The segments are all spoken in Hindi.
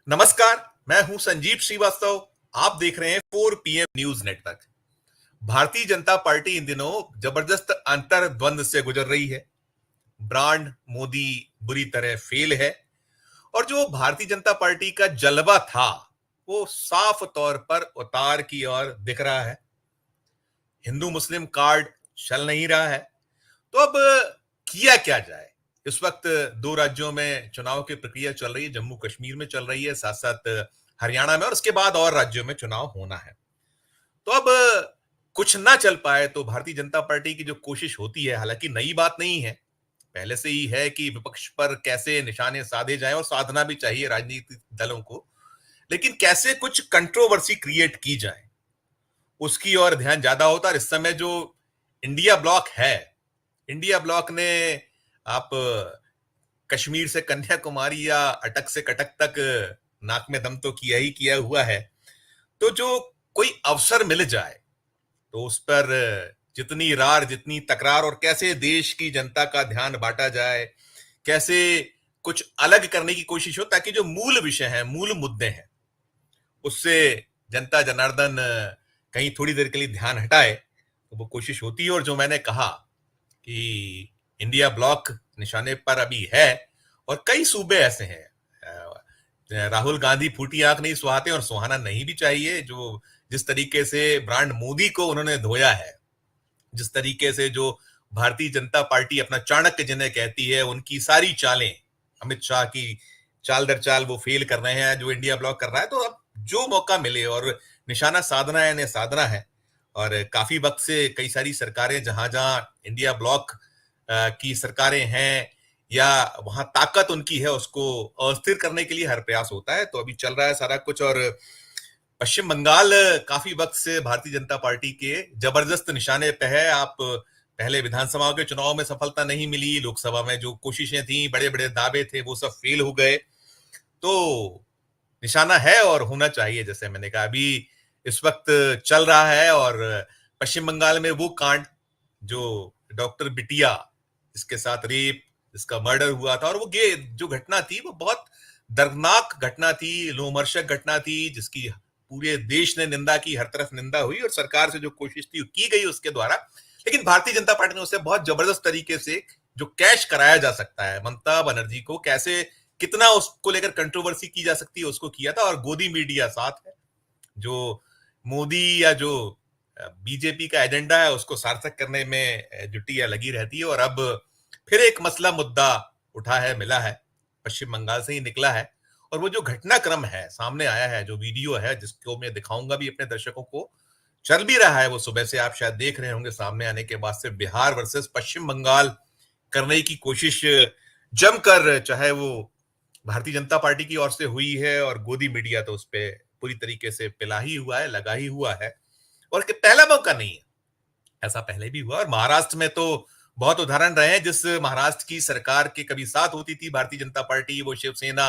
नमस्कार। मैं हूं संजीव श्रीवास्तव। आप देख रहे हैं 4 PM news network. Bharatiya Janata party इन दिनों जबरदस्त अंतर्द्वंद से गुजर रही है। ब्रांड मोदी बुरी तरह फेल है और जो भारतीय जनता पार्टी का जलवा था वो साफ तौर पर उतार की ओर दिख रहा है। हिंदू मुस्लिम कार्ड चल नहीं रहा है। तो अब किया क्या जाए? इस वक्त दो राज्यों में चुनाव की प्रक्रिया चल रही है। जम्मू कश्मीर में चल रही है, साथ साथ हरियाणा में, और उसके बाद और राज्यों में चुनाव होना है। तो अब कुछ ना चल पाए तो भारतीय जनता पार्टी की जो कोशिश होती है, हालांकि नई बात नहीं है, पहले से ही है कि विपक्ष पर कैसे निशाने साधे जाएं, और साधना भी चाहिए राजनीतिक दलों को। लेकिन कैसे कुछ कंट्रोवर्सी क्रिएट की जाए, उसकी ओर ध्यान ज्यादा होता है। इस समय जो इंडिया ब्लॉक है, इंडिया ब्लॉक ने आप कश्मीर से कन्याकुमारी या अटक से कटक तक नाक में दम तो किया ही किया हुआ है। तो जो कोई अवसर मिल जाए तो उस पर जितनी रार, जितनी तकरार, और कैसे देश की जनता का ध्यान बांटा जाए, कैसे कुछ अलग करने की कोशिश हो, ताकि जो मूल विषय है, मूल मुद्दे हैं, उससे जनता जनार्दन कहीं थोड़ी देर के लिए ध्यान हटाए, तो वो कोशिश होती है। और जो मैंने कहा कि इंडिया ब्लॉक निशाने पर अभी है, और कई सूबे ऐसे हैं। राहुल गांधी फूटी आंख नहीं सुहाते, और सुहाना नहीं भी चाहिए। जो जिस तरीके से ब्रांड मोदी को उन्होंने धोया है, जिस तरीके से जो भारतीय जनता पार्टी अपना चाणक्य जिन्हें कहती है, उनकी सारी चालें, अमित शाह की चाल दर चाल वो फेल कर रहे हैं, जो इंडिया ब्लॉक कर रहा है। तो अब जो मौका मिले, और निशाना साधना है, ने साधना है। और काफी वक्त से कई सारी सरकारें, जहां जहां इंडिया ब्लॉक की सरकारें हैं या वहां ताकत उनकी है, उसको अस्थिर करने के लिए हर प्रयास होता है। तो अभी चल रहा है सारा कुछ। और पश्चिम बंगाल काफी वक्त से भारतीय जनता पार्टी के जबरदस्त निशाने पे है। आप पहले विधानसभा के चुनाव में सफलता नहीं मिली, लोकसभा में जो कोशिशें थी, बड़े बड़े दावे थे, वो सब फेल हो गए। तो निशाना है और होना चाहिए। जैसे मैंने कहा, अभी इस वक्त चल रहा है। और पश्चिम बंगाल में वो कांड, जो डॉक्टर बिटिया, इसके साथ रेप, इसका मर्डर हुआ था, और वो जो घटना थी, वो बहुत दर्दनाक घटना थी, लोमहर्षक घटना थी, जिसकी पूरे देश ने निंदा की, हर तरफ निंदा हुई, और सरकार से जो कोशिश थी की गई उसके द्वारा। लेकिन भारतीय जनता पार्टी ने उसे बहुत जबरदस्त तरीके से जो कैश कराया जा सकता है, ममता बनर्जी को कैसे, कितना उसको लेकर कंट्रोवर्सी की जा सकती है, उसको किया था। और गोदी मीडिया साथ है, जो मोदी या जो बीजेपी का एजेंडा है, उसको सार्थक करने में जुटी या लगी रहती है। और अब फिर एक मसला मुद्दा उठा है, मिला है, पश्चिम बंगाल से ही निकला है। और वो जो घटनाक्रम है, सामने आया है, जो वीडियो है, जिसको मैं दिखाऊंगा भी अपने दर्शकों को, चल भी रहा है वो सुबह से, आप शायद देख रहे होंगे। सामने आने के बाद से बिहार वर्सेस पश्चिम बंगाल करने की कोशिश जमकर, चाहे वो भारतीय जनता पार्टी की ओर से हुई है, और गोदी मीडिया तो उस पर पूरी तरीके से पिला ही हुआ है, लगा ही हुआ है। और पहला मौका नहीं है, ऐसा पहले भी हुआ। और महाराष्ट्र में तो बहुत उदाहरण रहे हैं, जिस महाराष्ट्र की सरकार के कभी साथ होती थी भारतीय जनता पार्टी, वो शिवसेना,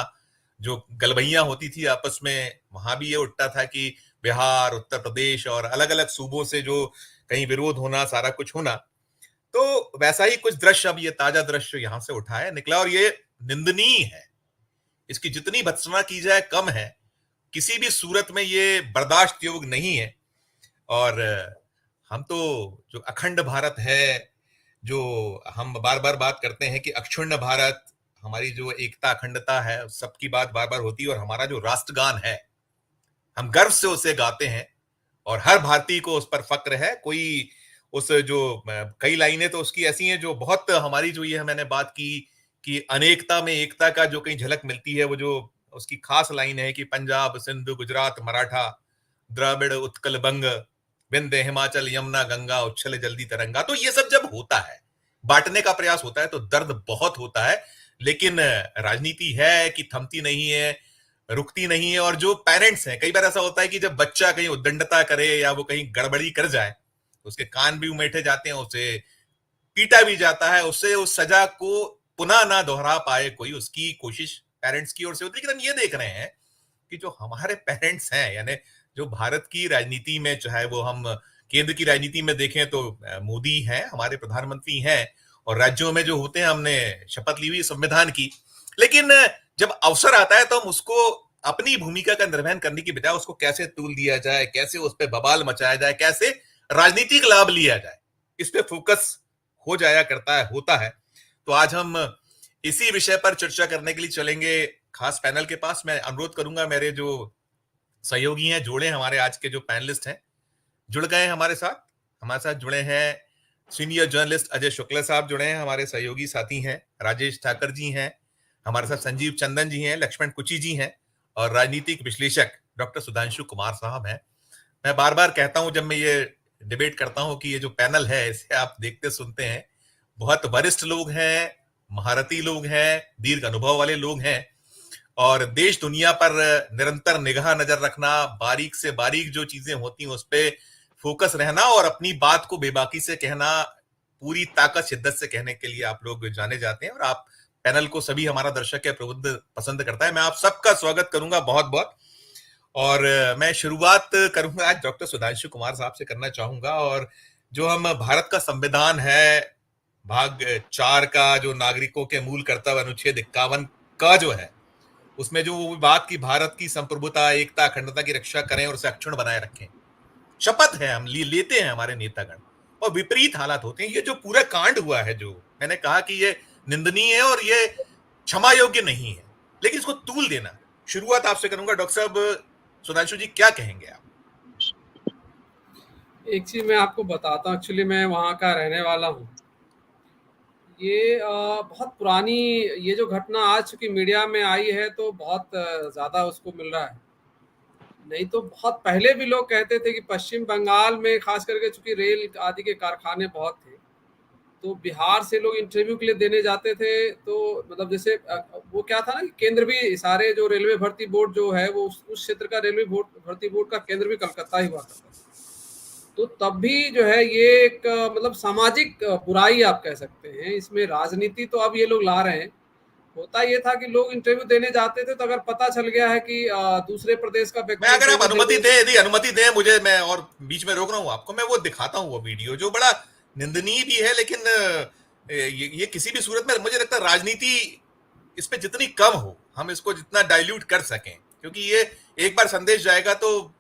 जो गलबैयां होती थी आपस में, वहां भी ये उठता था कि बिहार, उत्तर प्रदेश और अलग अलग सूबों से जो कहीं विरोध होना, सारा कुछ होना। तो वैसा ही कुछ दृश्य, अब ये ताजा दृश्य यहां से उठाया निकला, और ये निंदनीय है। इसकी जितनी भत्सना की जाए कम है। किसी भी सूरत में ये बर्दाश्त योग्य नहीं है। और हम तो, जो अखंड भारत है, जो हम बार बार बात करते हैं कि अक्षुण्ण भारत, हमारी जो एकता अखंडता है, सबकी बात बार बार होती है। और हमारा जो राष्ट्रगान है, हम गर्व से उसे गाते हैं, और हर भारतीय को उस पर फक्र है। कोई उस जो कई लाइनें तो उसकी ऐसी हैं जो बहुत हमारी, जो ये मैंने बात की कि अनेकता में एकता का जो कहीं झलक मिलती है, वो जो उसकी खास लाइन है कि पंजाब सिंध गुजरात मराठा द्रविड़ उत्कल बंग विंध्य हिमाचल यमुना गंगा उच्छल जल्दी तरंगा। तो ये सब जब होता है, बांटने का प्रयास होता है, तो दर्द बहुत होता है। लेकिन राजनीति है कि थमती नहीं है, रुकती नहीं है। और जो पेरेंट्स हैं, कई बार ऐसा होता है कि जब बच्चा कहीं उद्दंडता करे या वो कहीं गड़बड़ी कर जाए, तो उसके कान भी उमेठे जाते हैं, उसे पीटा भी जाता है, उससे उस सजा को पुनः ना दोहरा पाए कोई, उसकी कोशिश पेरेंट्स की ओर से होती है। लेकिन हम ये देख रहे हैं कि जो हमारे पेरेंट्स हैं, यानी जो भारत की राजनीति में, चाहे वो हम केंद्र की राजनीति में देखें तो मोदी हैं, हमारे प्रधानमंत्री हैं, और राज्यों में जो होते हैं, हमने शपथ ली हुई संविधान की। लेकिन जब अवसर आता है तो हम उसको अपनी भूमिका का निर्वहन करने की बजाय उसको कैसे तूल दिया जाए, कैसे उस पर बवाल मचाया जाए, कैसे राजनीतिक लाभ लिया जाए, इस पे फोकस हो जाया करता है, होता है। तो आज हम इसी विषय पर चर्चा करने के लिए चलेंगे खास पैनल के पास। मैं अनुरोध करूंगा मेरे जो सहयोगी हैं, जोड़े हमारे आज के जो पैनलिस्ट हैं, जुड़ गए हमारे साथ जुड़े हैं सीनियर जर्नलिस्ट अजय शुक्ला साहब जुड़े हैं, हमारे सहयोगी साथी हैं राजेश ठाकर जी हैं, हमारे साथ संजीव चंदन जी हैं, लक्ष्मण कुची जी हैं और राजनीतिक विश्लेषक डॉक्टर सुधांशु कुमार साहब हैं। मैं बार बार कहता हूं जब मैं ये डिबेट करता हूं कि ये जो पैनल है इसे आप देखते सुनते हैं, बहुत वरिष्ठ लोग हैं, महारथी लोग हैं, दीर्घ अनुभव वाले लोग हैं और देश दुनिया पर निरंतर निगाह नजर रखना, बारीक से बारीक जो चीजें होती हैं उस पर फोकस रहना और अपनी बात को बेबाकी से कहना, पूरी ताकत शिद्दत से कहने के लिए आप लोग जाने जाते हैं और आप पैनल को सभी हमारा दर्शक है प्रबुद्ध पसंद करता है। मैं आप सबका स्वागत करूंगा बहुत बहुत। और मैं शुरुआत करूंगा आज डॉक्टर सुधांशु कुमार साहब से करना चाहूंगा। और जो हम भारत का संविधान है, भाग 4 का जो नागरिकों के मूल कर्तव्य अनुच्छेद 51 का जो है, उसमें जो बात की भारत की संप्रभुता, एकता, अखंडता की रक्षा करें और उसे अक्षुण्ण बनाए रखें, शपथ है हम लेते हैं हमारे नेतागण, और विपरीत हालात होते हैं। ये जो पूरा कांड हुआ है, जो मैंने कहा कि ये निंदनीय है और ये क्षमा योग्य नहीं है, लेकिन इसको तूल देना। शुरुआत आपसे करूंगा डॉक्टर साहब। सुधांशु जी क्या कहेंगे आप? एक चीज मैं आपको बताता हूँ, एक्चुअली मैं वहाँ का रहने वाला हूँ। ये बहुत पुरानी ये जो घटना आज चूंकि मीडिया में आई है तो बहुत ज्यादा उसको मिल रहा है, नहीं तो बहुत पहले भी लोग कहते थे कि पश्चिम बंगाल में खास करके चूंकि रेल आदि के कारखाने बहुत थे, तो बिहार से लोग इंटरव्यू के लिए देने जाते थे। तो मतलब जैसे वो क्या था ना कि केंद्र भी सारे जो रेलवे भर्ती बोर्ड जो है वो उस क्षेत्र का रेलवे भर्ती बोर्ड का केंद्र भी कलकत्ता ही हुआ करता था। तो तब भी जो है ये एक मतलब सामाजिक बुराई आप कह सकते हैं, इसमें राजनीति तो अब ये लोग ला रहे हैं। होता ये था कि लोग इंटरव्यू देने जाते थे तो अगर पता चल गया है कि दूसरे प्रदेश का व्यक्ति, मैं अगर आप अनुमति दें, यदि अनुमति दें मुझे, मैं और बीच में रोक रहा हूं आपको, मैं वो दिखाता हूं वो वीडियो जो बड़ा निंदनीय भी है, लेकिन ये किसी भी सूरत में मुझे लगता है राजनीति इस पे जितनी कम हो, हम इसको जितना डाइल्यूट कर सकें, क्योंकि ये एक बार संदेश जाएगा तो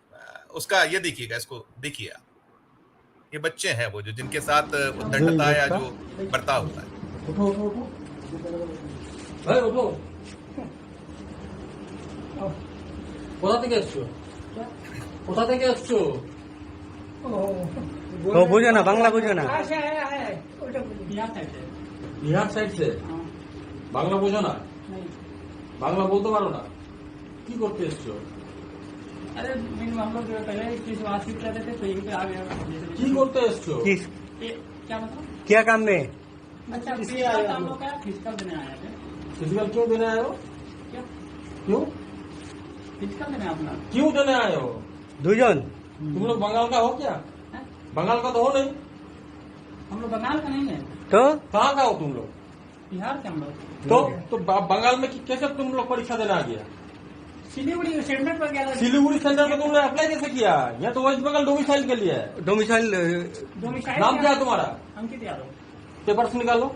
उसका ये देखिएगा, इसको देखिए आप। ये बच्चे हैं वो जो जिनके साथ उद्दंडता या जो बर्ताव होता है। কোথা থেকে এসছো? ও বুঝো না, বাংলা বুঝো না। বিহার সাইড से বাংলা বোঝো না? বাংলা বলতে পারো না? কি করতে এসছো? अरे हम लोग पहले किस वासिक रहते थे तो यहीं पे आ गया। কি করতে এসছো? क्या मतलब? क्या काम में? अच्छा फिजिकल काम लोग का फिजिकल देने आया थे। फिजिकल क्यों देने आए हो? क्या क्यों फिजिकल देने अपना? क्यों देने आए हो? দুজন। तुम लोग बंगाल का हो क्या? हैं? बंगाल का तो हो नहीं। हम लोग बंगाल का नहीं है, তো कहाँ का हो तुम लोग? बिहार के हम लोग। तो बंगाल में कैसे तुम लोग परीक्षा देने आ गया? सिलीगुड़ी सेंटर पर गया था। सिलीगुड़ी सेंटर में तुमने अप्लाई कैसे किया? यहाँ तो वेस्ट बंगाल डोमिसाइल के लिए है। ডোমিসাইল डोमिसाइल नाम क्या है तुम्हारा? अंकित यादव। पेपर्स निकालो,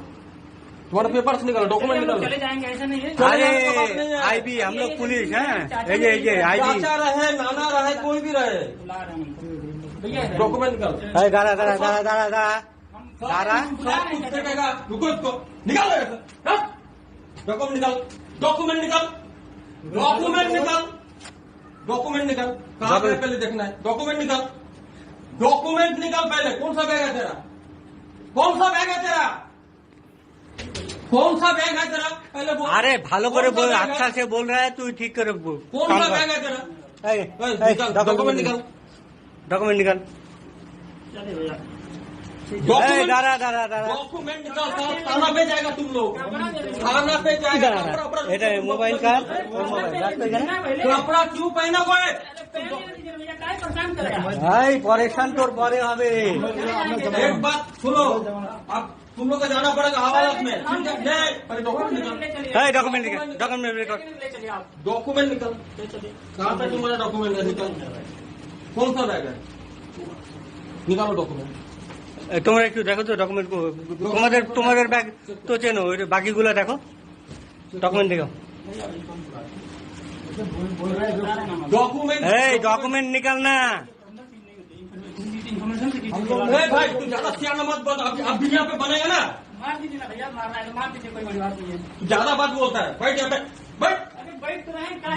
तुम्हारा पेपर्स निकालो, डॉक्यूमेंट निकालो। चले जाएंगे ऐसा नहीं है। अरे आईबी, हम लोग पुलिस हैं। ये आईबी चाचा रहे, नाना रहे, कोई भी रहे, बुला रहे हैं हमको। भैया डॉक्यूमेंट निकालो। अरे दारा दारा दारा दारा दारा दारा कुछ देखेगा, रुको इसको, निकालो डॉक्यूमेंट निकाल, डॉक्यूमेंट निकाल, डॉक्यूमेंट निकाल, डॉक्यूमेंट निकाल। कहाँ पे पहले देखना है? डॉक्यूमेंट निकाल, डॉक्यूमेंट निकाल पहले। कौन सा बैग है तेरा? कौन सा बैग है तेरा? कौन सा बैग है तेरा? पहले बोल। अरे ভালো করে बोल, अच्छा से बोल रहा है तू, ठीक करे बोल। कौन सा बैग है तेरा? डॉक्यूमेंट निकाल, डॉक्यूमेंट निकाल। चले भैया दारा दारा दारा डॉक्यूमेंट निकाल। थाना पे जाएगा तुम लोग, थाना पे जाएगा। এটা মোবাইল কার মোবাইল রাখতে গেলে कपड़ा क्यों पहना हुआ है? भैया काय परेशान करेगा? ভাই পরেशान তোর পরে হবে। एक बात सुनो, अब तुम लोग को जाना पड़ेगा हवालात में, ठीक है? नहीं, पहले डॉक्यूमेंट निकाल, এই ডকুমেন্ট নিকাল, ডকুমেন্ট নিকাল। ले चलिए आप, डॉक्यूमेंट निकाल। ले चलिए। कहाँ पे तुम्हारा डॉक्यूमेंट है? निकाल। कौन सा बैग है? निकालो डॉक्यूमेंट। তোমরা একটু দেখো তো ডকুমেন্ট, তোমাদের ব্যাগ তো চেনো, বাকিগুলো দেখো, ডকুমেন্ট দেখো। भैया अभी कौन सी बात है? बोल रहे हैं डॉक्यूमेंट डॉक्यूमेंट निकालना। इन्फॉर्मेशन से किसी को भाई तू ज्यादा सियाना मत बन, अब भी यहाँ पे बनेगा ना, मार दीजिए ना भैया, मारना है तो मार दीजिए, कोई बड़ी बात नहीं है। तू ज्यादा बात बोलता है। बैठ यहाँ पे, बैठ अरे बैठ तो रहे बैठ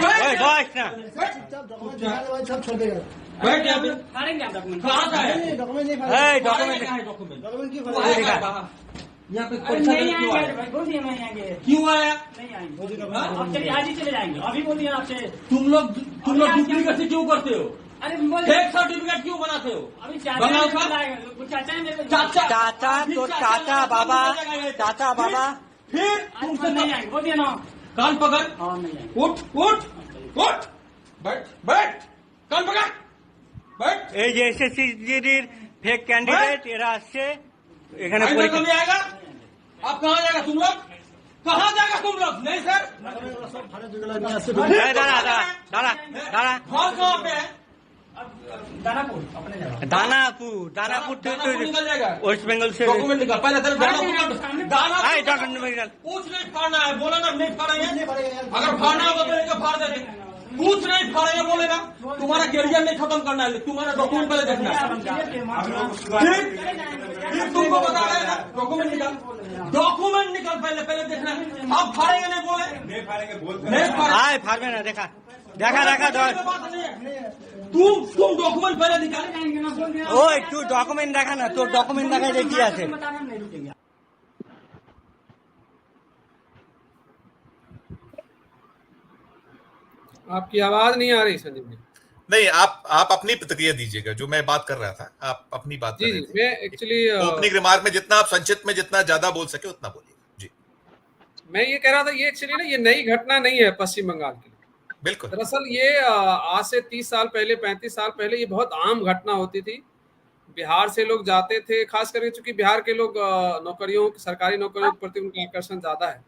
बैठ यहाँ पे। फाड़ेंगे आप डॉक्यूमेंट। कहाँ का है डॉक्यूमेंट डॉक्यूमेंट? यहाँ पे अरे पैसा नहीं देने क्यों आएंगे आया? भाई, बोल दिए नहीं आएंगे, क्यों आया? नहीं आएंगे। अब चलिए आज ही चले जाएंगे, अभी बोल दिए आपसे। तुम लोग डुप्लीकेसी क्यों करते हो? अरे बोल फेक सर्टिफिकेट क्यों बनाते हो? अभी बनाओ चाचा का? कुछ चाचा ने मेरे को चाचा तो चाचा बाबा फिर आज तुमसे नहीं आएंगे, बोल दिया ना। कान पकड़, हाँ नहीं आएंगे। उठ उठ उठ, बैठ बैठ, कान पकड़, बैठ। এই যে এসএসসিজির ফেক ক্যান্ডিডেট এরা আসছে এখানে आएगा পরীক্ষা। कभी आएगा? आप कहाँ जाएगा तुम लोग? कहाँ जाएगा तुम लोग? नहीं सर, দাঁড়া দাঁড়া দাঁড়া দাঁড়া घर कहाँ पे है? अब दानापुर अपने जगह। दानापुर दानापुर निकल जाएगा। वेस्ट बंगाल से डॉक्यूमेंट निकाल, पहले तेरे दानापुर आई डॉक्यूमेंट कुछ नहीं फाड़ना है, बोला ना नहीं फाड़ेंगे। अगर फाड़ना होगा तो लेके फाड़ देंगे, कुछ नहीं फाड़ेंगे बोलेगा। तुम्हारा कैरियर नहीं खत्म करना है, तुम्हारा डॉक्यूमेंट पहले देखना है। फिर तुमको बता रहे हैं डॉक्यूमेंट निकाल, डॉक्यूमेंट निकाल, पहले पहले देखना है। आप फाड़ेंगे नहीं बोले, नहीं फाड़ेंगे। আয় পারবে না দেখা দেখা দেখা बात नहीं है। तुम डॉक्यूमेंट पहले निकाल। ওই তুই ডকুমেন্ট দেখা না, তোর ডকুমেন্ট দেখা যে কি আছে। बताना हम नहीं रुकेंगे। आपकी आवाज नहीं आ रही संजीव जी। नहीं, आप अपनी प्रतिक्रिया दीजिएगा, जो मैं बात कर रहा था आप अपनी बात कर जी रहे जी, थे। मैं एक्चुअली ओपनिंग रिमार्क में जितना आप संक्षिप्त में जितना ज्यादा बोल सके उतना बोलिए जी। मैं ये कह रहा था, ये एक्चुअली ना ये नई घटना नहीं है पश्चिम बंगाल की। बिल्कुल दरअसल ये आज से 30 साल पहले 35 साल पहले ये बहुत आम घटना होती थी। बिहार से लोग जाते थे, खास करके चूंकि बिहार के लोग नौकरियों सरकारी नौकरियों के प्रति उनका आकर्षण ज्यादा है,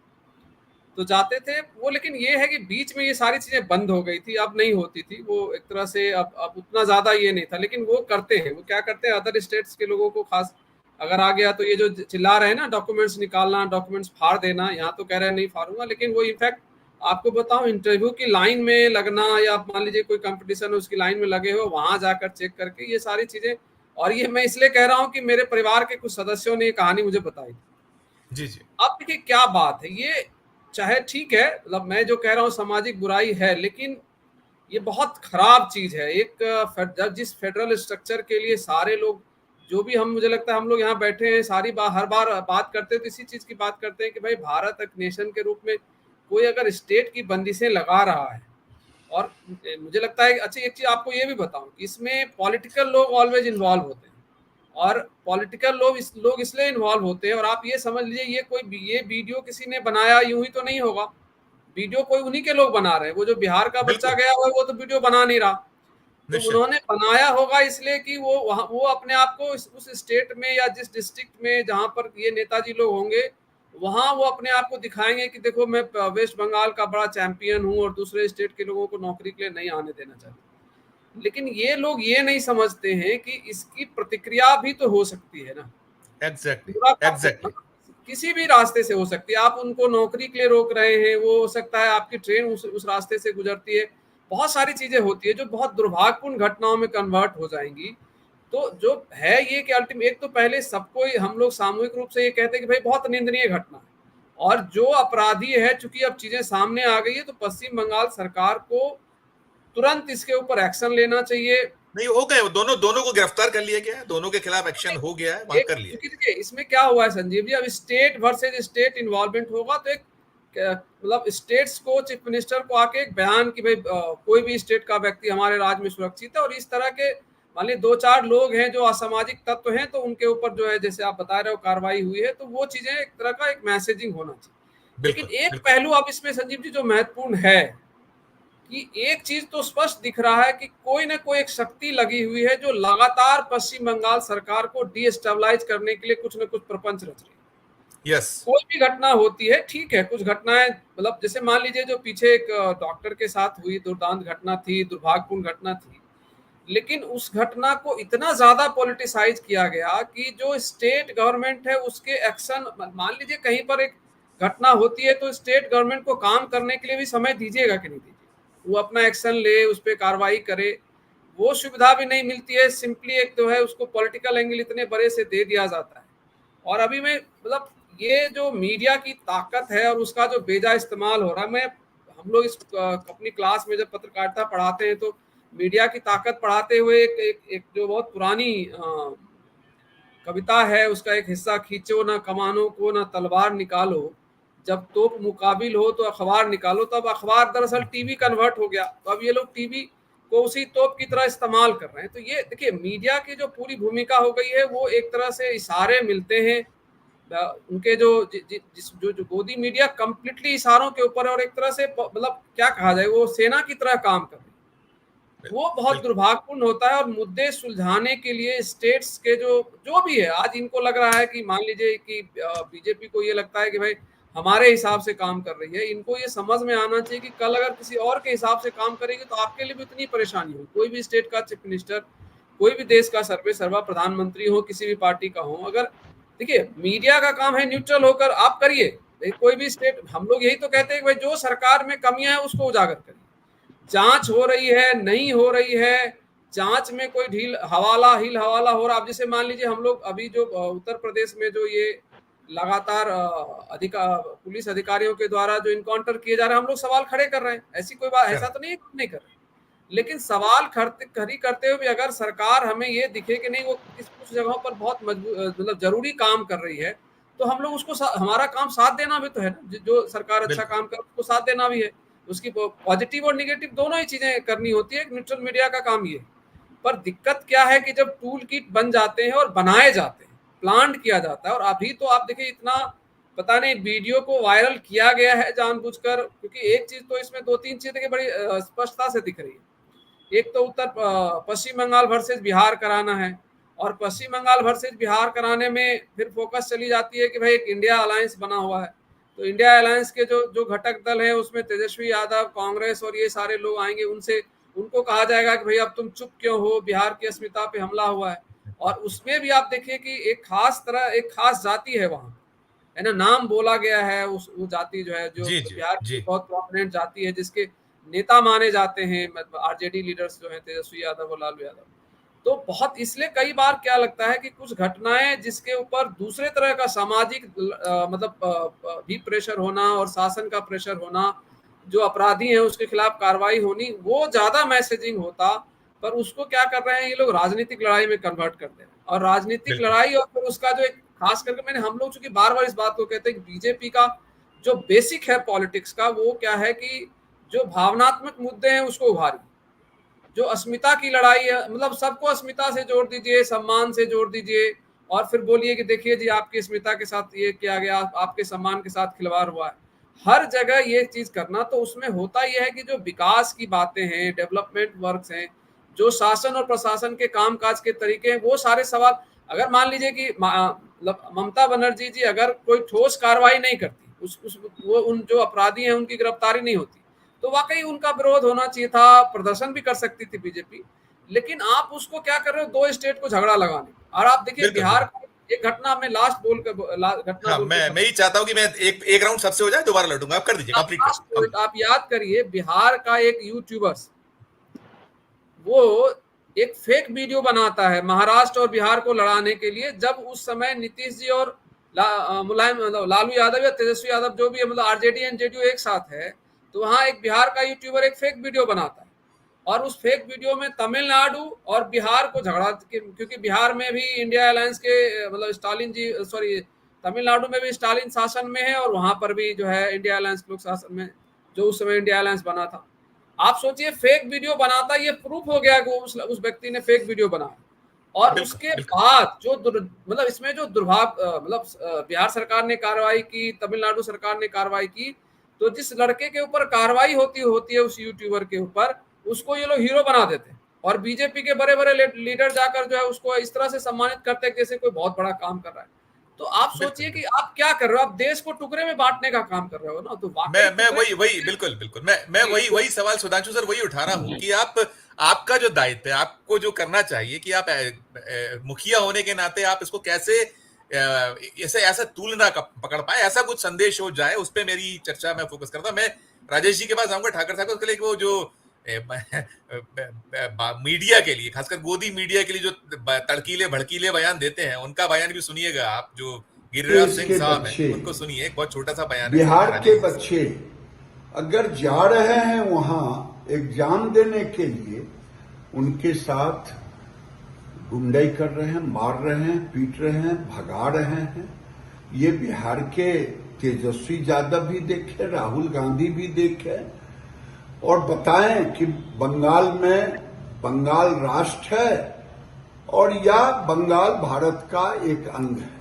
तो जाते थे वो। लेकिन ये है कि बीच में ये सारी चीजें बंद हो गई थी, अब नहीं होती थी वो एक तरह से। अब उतना ज्यादा ये नहीं था, लेकिन वो करते हैं। वो क्या करते हैं, अदर स्टेट्स के लोगों को खास अगर आ गया तो ये जो चिल्ला रहे हैं ना, डॉक्यूमेंट्स निकालना, डॉक्यूमेंट्स फाड़ देना, यहाँ तो कह रहे हैं नहीं फाड़ूंगा, लेकिन वो इनफैक्ट आपको बताऊं, इंटरव्यू की लाइन में लगना या मान लीजिए कोई कंपटीशन है उसकी लाइन में लगे हो, वहां जाकर चेक करके ये सारी चीजें। और ये मैं इसलिए कह रहा हूँ कि मेरे परिवार के कुछ सदस्यों ने ये कहानी मुझे बताई थी। जी जी। अब देखिए क्या बात है, ये चाहे ठीक है, मतलब मैं जो कह रहा हूँ सामाजिक बुराई है, लेकिन ये बहुत खराब चीज है। एक जिस फेडरल स्ट्रक्चर के लिए सारे लोग जो भी मुझे लगता है हम लोग यहाँ बैठे हैं, हर बार बात करते हैं तो इसी चीज की बात करते हैं कि भाई भारत एक नेशन के रूप में कोई अगर स्टेट की बंदिशें लगा रहा है, और मुझे लगता है अच्छा एक चीज आपको ये भी बताऊं कि इसमें पॉलिटिकल लोग ऑलवेज इन्वॉल्व होते हैं, और पॉलिटिकल लोग इसलिए इन्वॉल्व होते हैं। और आप ये समझ लीजिए ये वीडियो किसी ने बनाया यूं ही तो नहीं होगा, वीडियो कोई उन्हीं के लोग बना रहे हैं। वो जो बिहार का बच्चा गया हुआ वो तो वीडियो बना नहीं रहा, तो उन्होंने बनाया होगा इसलिए कि वो अपने आप को उस स्टेट में या जिस डिस्ट्रिक्ट में जहां पर ये नेताजी लोग होंगे वहां वो अपने आप को दिखाएंगे कि देखो मैं वेस्ट बंगाल का बड़ा चैंपियन हूं और दूसरे स्टेट के लोगों को नौकरी के लिए नहीं आने देना चाहते। लेकिन ये लोग ये नहीं समझते हैं कि इसकी प्रतिक्रिया भी तो हो सकती है ना। एग्जैक्टली किसी भी रास्ते से हो सकती है। आप उनको नौकरी के लिए रोक रहे हैं, वो हो सकता है आपकी ट्रेन उस रास्ते से गुजरती है, बहुत सारी चीजें होती है जो बहुत दुर्भाग्यपूर्ण घटनाओं में कन्वर्ट हो जाएंगी। तो जो है ये कि अल्टीमेट एक तो पहले सबको हम लोग सामूहिक रूप से ये कहते हैं कि भाई बहुत निंदनीय घटना है, और जो अपराधी है, चूंकि अब चीजें सामने आ गई है तो पश्चिम बंगाल सरकार को तुरंत इसके ऊपर एक्शन लेना चाहिए। नहीं हो गए, दोनों को गिरफ्तार कर लिया गया है, दोनों के खिलाफ एक्शन हो गया है, वहां कर लिया। देखिए इसमें क्या हुआ है संजीव जी, अब स्टेट वर्सेज स्टेट इन्वॉल्वमेंट होगा तो एक मतलब स्टेट्स को चीफ मिनिस्टर को आके एक बयान कि भाई कोई भी स्टेट का व्यक्ति हमारे राज्य में सुरक्षित है, और इस तरह के मान लीजिए 2-4 लोग हैं जो असामाजिक तत्व हैं तो उनके ऊपर जो है जैसे आप बता रहे हो कार्रवाई हुई है, तो वो चीजें एक तरह का एक मैसेजिंग होना चाहिए। लेकिन एक पहलू अब इसमें संजीव जी जो महत्वपूर्ण है कि एक चीज तो स्पष्ट दिख रहा है कि कोई ना कोई एक शक्ति लगी हुई है जो लगातार पश्चिम बंगाल सरकार को डिस्टेबलाइज करने के लिए कुछ न कुछ प्रपंच रच रही है। यस कोई भी घटना होती है, ठीक है, कुछ घटनाएं मतलब जैसे मान लीजिए जो पीछे एक डॉक्टर के साथ हुई दुर्दांत घटना थी, दुर्भाग्यपूर्ण घटना थी, लेकिन उस घटना को इतना ज्यादा पॉलिटिसाइज किया गया कि जो स्टेट गवर्नमेंट है उसके एक्शन, मान लीजिए कहीं पर एक घटना होती है तो स्टेट गवर्नमेंट को काम करने के लिए भी समय दीजिएगा कि नहीं दीजिए, वो अपना एक्शन ले, उस पर कार्रवाई करे, वो सुविधा भी नहीं मिलती है। सिंपली एक तो है उसको पॉलिटिकल एंगल इतने बड़े से दे दिया जाता है। और अभी मैं मतलब ये जो मीडिया की ताकत है और उसका जो बेजा इस्तेमाल हो रहा है, मैं हम लोग इस अपनी क्लास में जब पत्रकारिता पढ़ाते हैं तो मीडिया की ताकत पढ़ाते हुए एक जो बहुत पुरानी कविता है उसका एक हिस्सा, खींचो ना कमानों को ना तलवार निकालो, जब तोप मुकाबिल हो तो अखबार निकालो। तो अब अखबार दरअसल टीवी कन्वर्ट हो गया, तो अब ये लोग टीवी को उसी तोप की तरह इस्तेमाल कर रहे हैं। तो ये देखिए मीडिया की जो पूरी भूमिका हो गई है वो एक तरह से इशारे मिलते हैं उनके जो जो गोदी मीडिया कंप्लीटली इशारों के ऊपर है और एक तरह से मतलब क्या कहा जाए वो सेना की तरह काम कर रही है। वो बहुत दुर्भाग्यपूर्ण होता है। और मुद्दे सुलझाने के लिए स्टेट्स के जो भी है, आज इनको लग रहा है कि मान लीजिए कि बीजेपी को ये लगता है कि भाई हमारे हिसाब से काम कर रही है, इनको ये समझ में आना चाहिए कि कल अगर किसी और के हिसाब से काम करेगी तो आपके लिए भी उतनी परेशानी हो। कोई भी स्टेट का चीफ मिनिस्टर, कोई भी देश का सर्वा प्रधानमंत्री हो, किसी भी पार्टी का हो, अगर देखिए मीडिया का काम है न्यूट्रल होकर आप करिए। कोई भी स्टेट, हम लोग यही तो कहते हैं कि भाई जो सरकार में कमियां है उसको उजागर करिए। जांच हो रही है, नहीं हो रही है, जांच में कोई हिल हवाला हो रहा। अब जैसे मान लीजिए हम लोग अभी जो उत्तर प्रदेश में जो ये लगातार पुलिस अधिकारियों के द्वारा जो इनकाउंटर किए जा रहे हैं, हम लोग सवाल खड़े कर रहे हैं। ऐसी कोई बात, ऐसा तो नहीं नहीं कर रहे, लेकिन सवाल खड़ी करते हुए भी अगर सरकार हमें ये दिखे कि नहीं वो कुछ जगहों पर बहुत मतलब जरूरी काम कर रही है, तो हम लोग उसको हमारा काम साथ देना भी तो है ना। जो सरकार अच्छा काम कर उसको साथ देना भी है, उसकी पॉजिटिव और निगेटिव दोनों ही चीजें करनी होती है। न्यूट्रल मीडिया का काम ये। पर दिक्कत क्या है कि जब टूल किट बन जाते हैं और बनाए जाते हैं, प्लान किया जाता है, और अभी तो आप देखिए इतना पता नहीं वीडियो को वायरल किया गया है जानबूझकर, क्योंकि एक चीज तो इसमें 2-3 चीजें बड़ी स्पष्टता से दिख रही है। एक तो पश्चिम बंगाल वर्सेस बिहार कराना है, और पश्चिम बंगाल वर्सेस बिहार कराने में फिर फोकस चली जाती है कि भाई एक इंडिया अलायंस बना हुआ है, तो इंडिया अलायंस के जो घटक दल है उसमें तेजस्वी यादव, कांग्रेस और ये सारे लोग आएंगे, उनको कहा जाएगा कि भाई अब तुम चुप क्यों हो, बिहार की अस्मिता पे हमला हुआ है। और उसमें भी आप देखिए कि एक खास जाति है वहां, है ना, नाम बोला गया है वो जाति जो है, जो बिहार की बहुत प्रोमिनेंट जाति है, जिसके नेता माने जाते हैं आरजेडी लीडर्स जो है तेजस्वी यादव और लालू यादव। तो बहुत इसलिए कई बार क्या लगता है कि कुछ घटनाएं जिसके ऊपर दूसरे तरह का सामाजिक मतलब भी प्रेशर होना और शासन का प्रेशर होना, जो अपराधी हैं उसके खिलाफ कार्रवाई होनी, वो ज्यादा मैसेजिंग होता, पर उसको क्या कर रहे हैं ये लोग राजनीतिक लड़ाई में कन्वर्ट करते हैं। और राजनीतिक लड़ाई और फिर उसका जो एक खास करके हम लोग चूंकि बार बार इस बात को कहते हैं कि बीजेपी का जो बेसिक है पॉलिटिक्स का, वो क्या है कि जो भावनात्मक मुद्दे हैं उसको उभारिए, जो अस्मिता की लड़ाई है, मतलब सबको अस्मिता से जोड़ दीजिए, सम्मान से जोड़ दीजिए, और फिर बोलिए कि देखिए जी आपकी अस्मिता के साथ ये किया गया, आपके सम्मान के साथ खिलवाड़ हुआ है। हर जगह ये चीज करना, तो उसमें होता यह है कि जो विकास की बातें हैं, डेवलपमेंट वर्क्स हैं, जो शासन और प्रशासन के कामकाज के तरीके हैं, वो सारे सवाल, अगर मान लीजिए कि ममता बनर्जी जी अगर कोई ठोस कार्रवाई नहीं करती, वो उन जो अपराधी हैं उनकी गिरफ्तारी नहीं होती, तो वाकई उनका विरोध होना चाहिए था, प्रदर्शन भी कर सकती थी बीजेपी। लेकिन आप उसको क्या कर रहे हो, 2 स्टेट को झगड़ा लगाने। और आप देखिए बिहार एक घटना में लास्ट घटना मैं ही चाहता हूं कि मैं एक राउंड सबसे हो जाए, दोबारा लौटूंगा, आप कर दीजिए कंप्लीट। आप याद करिए बिहार का एक यूट्यूबर्स वो एक फेक वीडियो बनाता है महाराष्ट्र और बिहार को लड़ाने के लिए, जब उस समय नीतीश जी और मुलायम लालू यादव या तेजस्वी यादव जो भी है, मतलब आरजेडी एंड जेडीयू एक साथ है, तो वहां एक बिहार का यूट्यूबर एक फेक वीडियो बनाता है, और उस फेक वीडियो में तमिलनाडु और बिहार को झगड़ा, क्योंकि बिहार में भी इंडिया अलायंस के मतलब स्टालिन जी, सॉरी तमिलनाडु में भी स्टालिन शासन में है, और वहां पर भी जो है इंडिया अलायंस लोग शासन में, जो उस समय इंडिया अलायंस बना था। आप सोचिए फेक वीडियो बनाता, ये प्रूफ हो गया कि उस व्यक्ति ने फेक वीडियो बनाया। और उसके बाद जो मतलब इसमें जो मतलब बिहार सरकार ने कार्रवाई की, तमिलनाडु सरकार ने कार्रवाई की, तो जिस लड़के के ऊपर कार्रवाई होती है उस यूट्यूबर के ऊपर, उसको ये लोग हीरो बना देते हैं, और बीजेपी के बड़े बड़े लीडर जाकर जो है उसको इस तरह से सम्मानित करते हैं जैसे कोई बहुत बड़ा काम कर रहा है। तो आप सोचिए कि आप क्या कर रहे हो, आप देश को टुकड़े में बांटने का काम कर रहे हो ना। तो मैं वही बिल्कुल मैं वही सवाल सुधांशु सर वही उठा रहा हूं कि आपका जो दायित्व है, आपको जो करना चाहिए कि आप मुखिया होने के नाते आप इसको कैसे ऐसे ऐसा तूल ना पकड़ पाए, ऐसा कुछ संदेश हो जाए, उस पर मेरी चर्चा मैं फोकस करता हूं। मैं राजेश जी के पास आऊंगा, ठाकर साहब, उसके लिए वो जो मीडिया के लिए, खासकर गोदी मीडिया के लिए जो तड़कीले भड़कीले बयान देते हैं, उनका बयान भी सुनिएगा आप। जो गिरिराज सिंह साहब हैं, उनको सुनिए, एक बहुत छोटा सा बयान है बिहार के बच्चे अगर जा रहे हैं वहां एग्जाम देने के लिए, उनके साथ गुंडाई कर रहे हैं, मार रहे हैं, पीट रहे हैं, भगा रहे हैं। ये बिहार के तेजस्वी यादव भी देखे, राहुल गांधी भी देखे, और बताएं कि बंगाल में बंगाल राष्ट्र है और या बंगाल भारत का एक अंग है।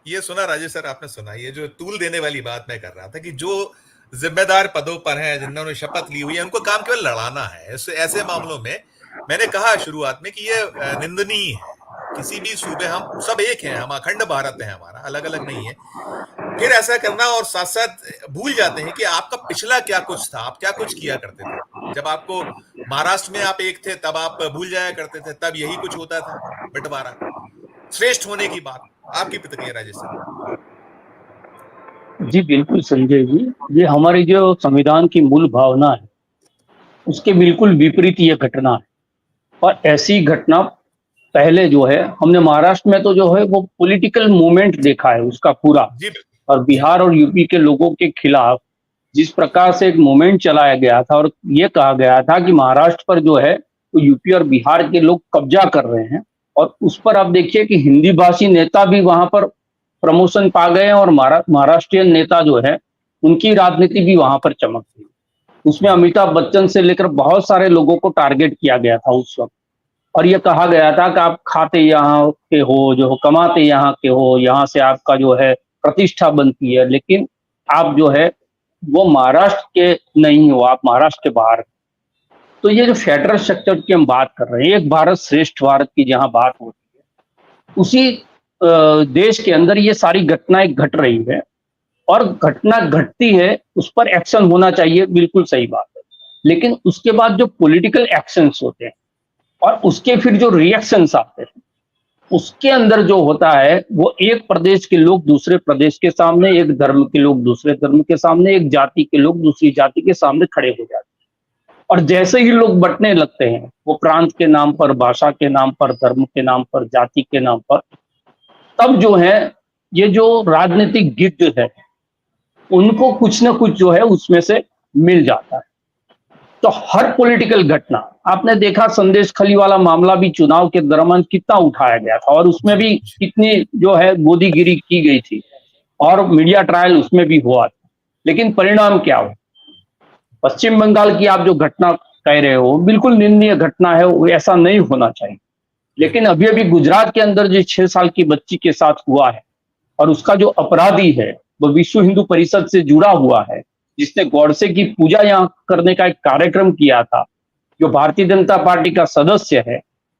ये सुना राजेश सर, आपने सुना ये जो तूल देने वाली बात मैं कर रहा था, कि जो जिम्मेदार पदों पर हैं, जिन्होंने शपथ ली हुई है, उनको काम केवल लड़ाना है। ऐसे मामलों में मैंने कहा शुरुआत में कि ये निंदनीय है। किसी भी सूबे, हम सब एक हैं, हम अखंड भारत है, हमारा अलग अलग नहीं है। फिर ऐसा करना, और साथ साथ भूल जाते हैं कि आपका पिछला क्या कुछ था, आप क्या कुछ किया करते थे। जब आपको महाराष्ट्र में आप एक थे, तब आप भूल जाया करते थे, तब यही कुछ होता था, बंटवारा, श्रेष्ठ होने की बात। आपकी प्रतिक्रिया राजेश सर? जी बिल्कुल संजय जी, ये हमारी जो संविधान की मूल भावना है उसके बिल्कुल विपरीत ये घटना है। और ऐसी घटना पहले जो है हमने महाराष्ट्र में तो जो है वो पॉलिटिकल मूवमेंट देखा है उसका पूरा, और बिहार और यूपी के लोगों के खिलाफ जिस प्रकार से एक मूवमेंट चलाया गया था, और ये कहा गया था कि महाराष्ट्र पर जो है वो यूपी और बिहार के लोग कब्जा कर रहे हैं। और उस पर आप देखिए कि हिंदी भाषी नेता भी वहां पर प्रमोशन पा गए हैं, और महाराष्ट्रीयन नेता जो है उनकी राजनीति भी वहां पर चमक गई। उसमें अमिताभ बच्चन से लेकर बहुत सारे लोगों को टारगेट किया गया था उस वक्त, और ये कहा गया था कि आप खाते यहाँ के हो, जो कमाते यहाँ के हो, यहाँ से आपका जो है प्रतिष्ठा बनती है, लेकिन आप जो है वो महाराष्ट्र के नहीं हो, आप महाराष्ट्र के बाहर। तो ये जो फेडरल स्ट्रक्चर की हम बात कर रहे हैं, एक भारत श्रेष्ठ भारत की जहां बात होती है, उसी देश के अंदर ये सारी घटनाएं घट रही है, और घटना घटती है उस पर एक्शन होना चाहिए, बिल्कुल सही बात है। लेकिन उसके बाद जो पॉलिटिकल एक्शंस होते हैं और उसके फिर जो रिएक्शंस आते हैं, उसके अंदर जो होता है वो एक प्रदेश के लोग दूसरे प्रदेश के सामने, एक धर्म के लोग दूसरे धर्म के सामने, एक जाति के लोग दूसरी जाति के सामने खड़े हो जाते हैं। और जैसे ही लोग बंटने लगते हैं, वो प्रांत के नाम पर, भाषा के नाम पर, धर्म के नाम पर, जाति के नाम पर, तब जो है ये जो राजनीतिक गिद्ध है उनको कुछ ना कुछ जो है उसमें से मिल जाता है। तो हर पॉलिटिकल घटना, आपने देखा संदेश खली वाला मामला भी चुनाव के दरमियान कितना उठाया गया था, और उसमें भी कितनी जो है गोदीगिरी की गई थी, और मीडिया ट्रायल उसमें भी हुआ था। लेकिन परिणाम क्या हो? पश्चिम बंगाल की आप जो घटना कह रहे हो बिल्कुल निंदनीय घटना है, वो ऐसा नहीं होना चाहिए। लेकिन अभी अभी गुजरात के अंदर जो 6 साल की बच्ची के साथ हुआ है, और उसका जो अपराधी है वो विश्व हिंदू परिषद से जुड़ा हुआ है, जिसने गॉडसे की पूजा यहाँ करने का एक कार्यक्रम किया था, जो भारतीय जनता पार्टी का सदस्य है,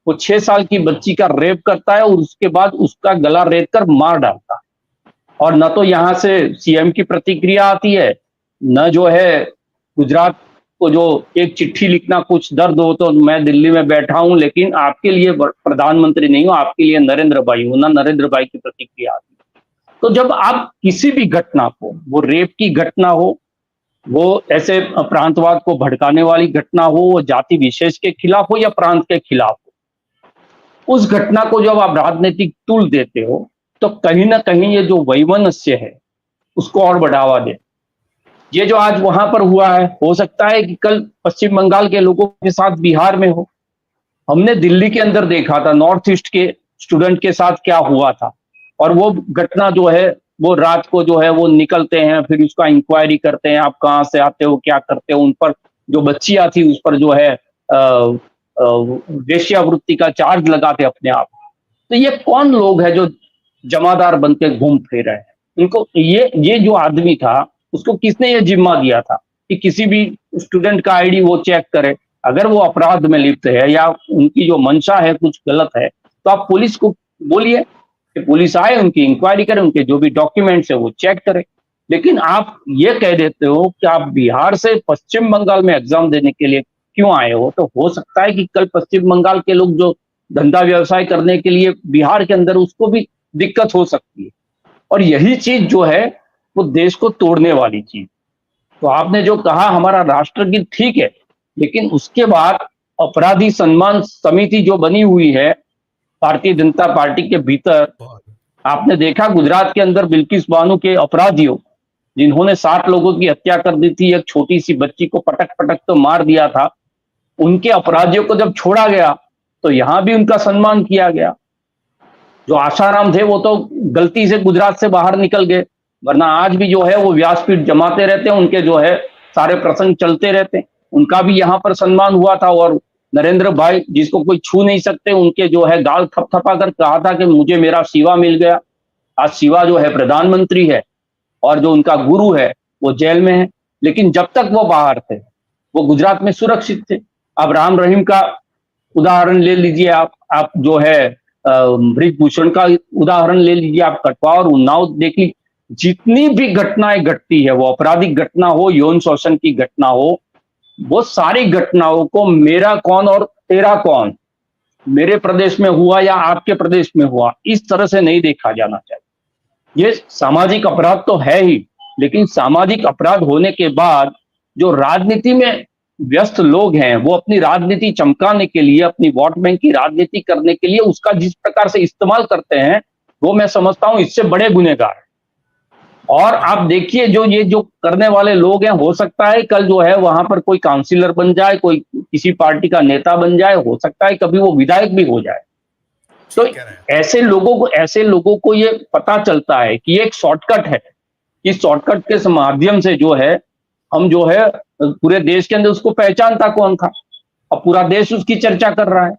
वो 6 साल की बच्ची का रेप करता है और उसके बाद उसका गला रेत कर मार डालता है। और न तो यहाँ से सीएम की प्रतिक्रिया आती है, न जो है गुजरात को जो एक चिट्ठी लिखना, कुछ दर्द हो तो मैं दिल्ली में बैठा हूं लेकिन आपके लिए प्रधानमंत्री नहीं हो, आपके लिए नरेंद्र भाई हो, ना नरेंद्र भाई की प्रतिक्रिया आती है। तो जब आप किसी भी घटना को, वो रेप की घटना हो, वो ऐसे प्रांतवाद को भड़काने वाली घटना हो, वो जाति विशेष के खिलाफ हो या प्रांत के खिलाफ हो, उस घटना को जब आप राजनीतिक तूल देते हो तो कहीं ना कहीं ये जो वैमनस्य है उसको और बढ़ावा दे। ये जो आज वहां पर हुआ है, हो सकता है कि कल पश्चिम बंगाल के लोगों के साथ बिहार में हो। हमने दिल्ली के अंदर देखा था नॉर्थ ईस्ट के स्टूडेंट के साथ क्या हुआ था, और वो घटना जो है वो रात को जो है वो निकलते हैं, फिर उसका इंक्वायरी करते हैं, आप कहाँ से आते हो, क्या करते हो। उन पर जो बच्चियां थी उस पर जो है वेश्यावृत्ति का चार्ज लगाते अपने आप। तो ये कौन लोग है जो जमादार बनके घूम फिर रहे हैं? इनको ये जो आदमी था उसको किसने ये जिम्मा दिया था कि किसी भी स्टूडेंट का आईडी वो चेक करे? अगर वो अपराध में लिप्त है या उनकी जो मंशा है कुछ गलत है, तो आप पुलिस को बोलिए कि पुलिस आए, उनकी इंक्वायरी करे, उनके जो भी डॉक्यूमेंट्स है वो चेक करे। लेकिन आप ये कह देते हो कि आप बिहार से पश्चिम बंगाल में एग्जाम देने के लिए क्यों आए हो? तो हो सकता है कि कल पश्चिम बंगाल के लोग जो धंधा व्यवसाय करने के लिए बिहार के अंदर, उसको भी दिक्कत हो सकती है। और यही चीज जो है वो देश को तोड़ने वाली चीज। तो आपने जो कहा हमारा राष्ट्रगीत ठीक है, लेकिन उसके बाद अपराधी सम्मान समिति जो बनी हुई है भारतीय जनता पार्टी के भीतर, आपने देखा गुजरात के अंदर बिल्किस बानो के अपराधियों जिन्होंने 60 लोगों की हत्या कर दी थी, एक छोटी सी बच्ची को पटक पटक तो मार दिया था, उनके अपराधियों को जब छोड़ा गया तो यहां भी उनका सम्मान किया गया। जो आसाराम थे वो तो गलती से गुजरात से बाहर निकल गए, वरना आज भी जो है वो व्यासपीठ जमाते रहते हैं, उनके जो है सारे प्रसंग चलते रहते हैं, उनका भी यहाँ पर सम्मान हुआ था। और नरेंद्र भाई जिसको कोई छू नहीं सकते, उनके जो है गाल थपथपा कर कहा था कि मुझे मेरा शिवा मिल गया। आज शिवा जो है प्रधानमंत्री है और जो उनका गुरु है वो जेल में है, लेकिन जब तक वो बाहर थे वो गुजरात में सुरक्षित थे। अब राम रहीम का उदाहरण ले लीजिए, आप जो है ब्रिजभूषण का उदाहरण ले लीजिए, आप कटवा और उन्नाव देखिए, जितनी भी घटनाएं घटती है, वो आपराधिक घटना हो, यौन शोषण की घटना हो, वो सारी घटनाओं को मेरा कौन और तेरा कौन, मेरे प्रदेश में हुआ या आपके प्रदेश में हुआ, इस तरह से नहीं देखा जाना चाहिए। ये सामाजिक अपराध तो है ही, लेकिन सामाजिक अपराध होने के बाद जो राजनीति में व्यस्त लोग हैं वो अपनी राजनीति चमकाने के लिए, अपनी वोट बैंक की राजनीति करने के लिए उसका जिस प्रकार से इस्तेमाल करते हैं, वो मैं समझता हूं इससे बड़े गुनहगार हैं। और आप देखिए जो करने वाले लोग हैं, हो सकता है कल जो है वहां पर कोई काउंसिलर बन जाए, कोई किसी पार्टी का नेता बन जाए, हो सकता है कभी वो विधायक भी हो जाए। तो ऐसे लोगों को ये पता चलता है कि एक शॉर्टकट है, इस शॉर्टकट के माध्यम से जो है हम जो है पूरे देश के अंदर उसको पहचानता कौन था, अब पूरा देश उसकी चर्चा कर रहा है।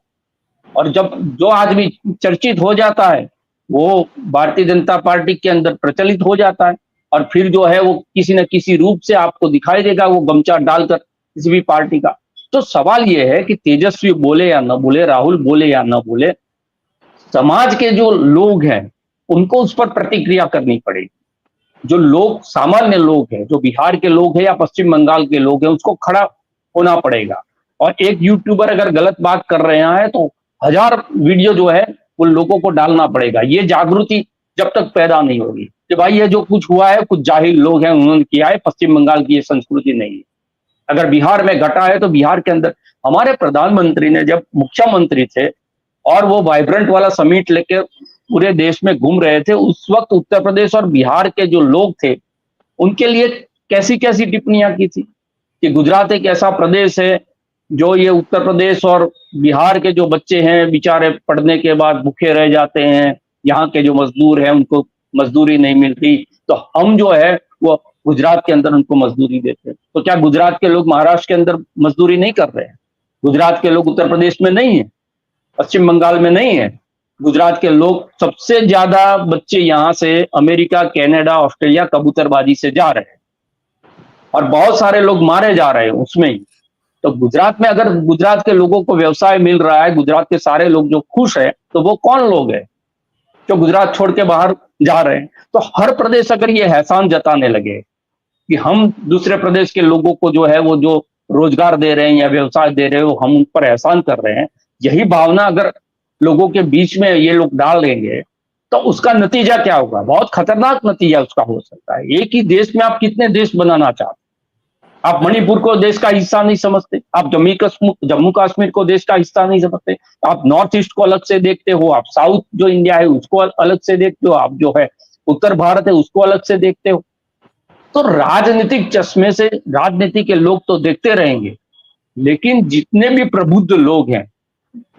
और जब जो आदमी चर्चित हो जाता है वो भारतीय जनता पार्टी के अंदर प्रचलित हो जाता है, और फिर जो है वो किसी न किसी रूप से आपको दिखाई देगा वो गमछा डालकर किसी भी पार्टी का। तो सवाल ये है कि तेजस्वी बोले या न बोले, राहुल बोले या न बोले, समाज के जो लोग हैं उनको उस पर प्रतिक्रिया करनी पड़ेगी। जो लोग, सामान्य लोग हैं, जो बिहार के लोग हैं या पश्चिम बंगाल के लोग हैं, उसको खड़ा होना पड़ेगा। और एक यूट्यूबर अगर गलत बात कर रहे हैं तो 1000 वीडियो जो है उन लोगों को डालना पड़ेगा। ये जागृति जब तक पैदा नहीं होगी कि भाई ये जो कुछ हुआ है कुछ जाहिल लोग हैं उन्होंने किया है, पश्चिम बंगाल की ये संस्कृति नहीं है। अगर बिहार में घटा है तो बिहार के अंदर हमारे प्रधानमंत्री ने जब मुख्यमंत्री थे और वो वाइब्रेंट वाला समिट लेकर पूरे देश में घूम रहे थे, उस वक्त उत्तर प्रदेश और बिहार के जो लोग थे उनके लिए कैसी कैसी टिप्पणियां की थी कि गुजरात एक ऐसा प्रदेश है जो ये उत्तर प्रदेश और बिहार के जो बच्चे हैं बेचारे पढ़ने के बाद भूखे रह जाते हैं, यहाँ के जो मजदूर हैं उनको मजदूरी नहीं मिलती, तो हम जो है वो गुजरात के अंदर उनको मजदूरी देते हैं। तो क्या गुजरात के लोग महाराष्ट्र के अंदर मजदूरी नहीं कर रहे हैं? गुजरात के लोग उत्तर प्रदेश में नहीं है, पश्चिम बंगाल में नहीं है? गुजरात के लोग, सबसे ज्यादा बच्चे यहाँ से अमेरिका, कनाडा, ऑस्ट्रेलिया कबूतरबाजी से जा रहे हैं और बहुत सारे लोग मारे जा रहे हैं उसमें ही। तो गुजरात में अगर गुजरात के लोगों को व्यवसाय मिल रहा है, गुजरात के सारे लोग जो खुश है, तो वो कौन लोग हैं जो गुजरात छोड़ के बाहर जा रहे हैं? तो हर प्रदेश अगर ये एहसान जताने लगे कि हम दूसरे प्रदेश के लोगों को जो है वो जो रोजगार दे रहे हैं या व्यवसाय दे रहे हो हम उन पर एहसान कर रहे हैं, यही भावना अगर लोगों के बीच में ये लोग डाल देंगे तो उसका नतीजा क्या होगा? बहुत खतरनाक नतीजा उसका हो सकता है। एक ही देश में आप कितने देश बनाना चाहते? आप मणिपुर को देश का हिस्सा नहीं समझते, आप जम्मू कश्मीर को देश का हिस्सा नहीं समझते, आप नॉर्थ ईस्ट को अलग से देखते हो, आप साउथ जो इंडिया है उसको अलग से देखते हो, आप जो है उत्तर भारत है उसको अलग से देखते हो। तो राजनीतिक चश्मे से राजनीति के लोग तो देखते रहेंगे, लेकिन जितने भी प्रबुद्ध लोग हैं,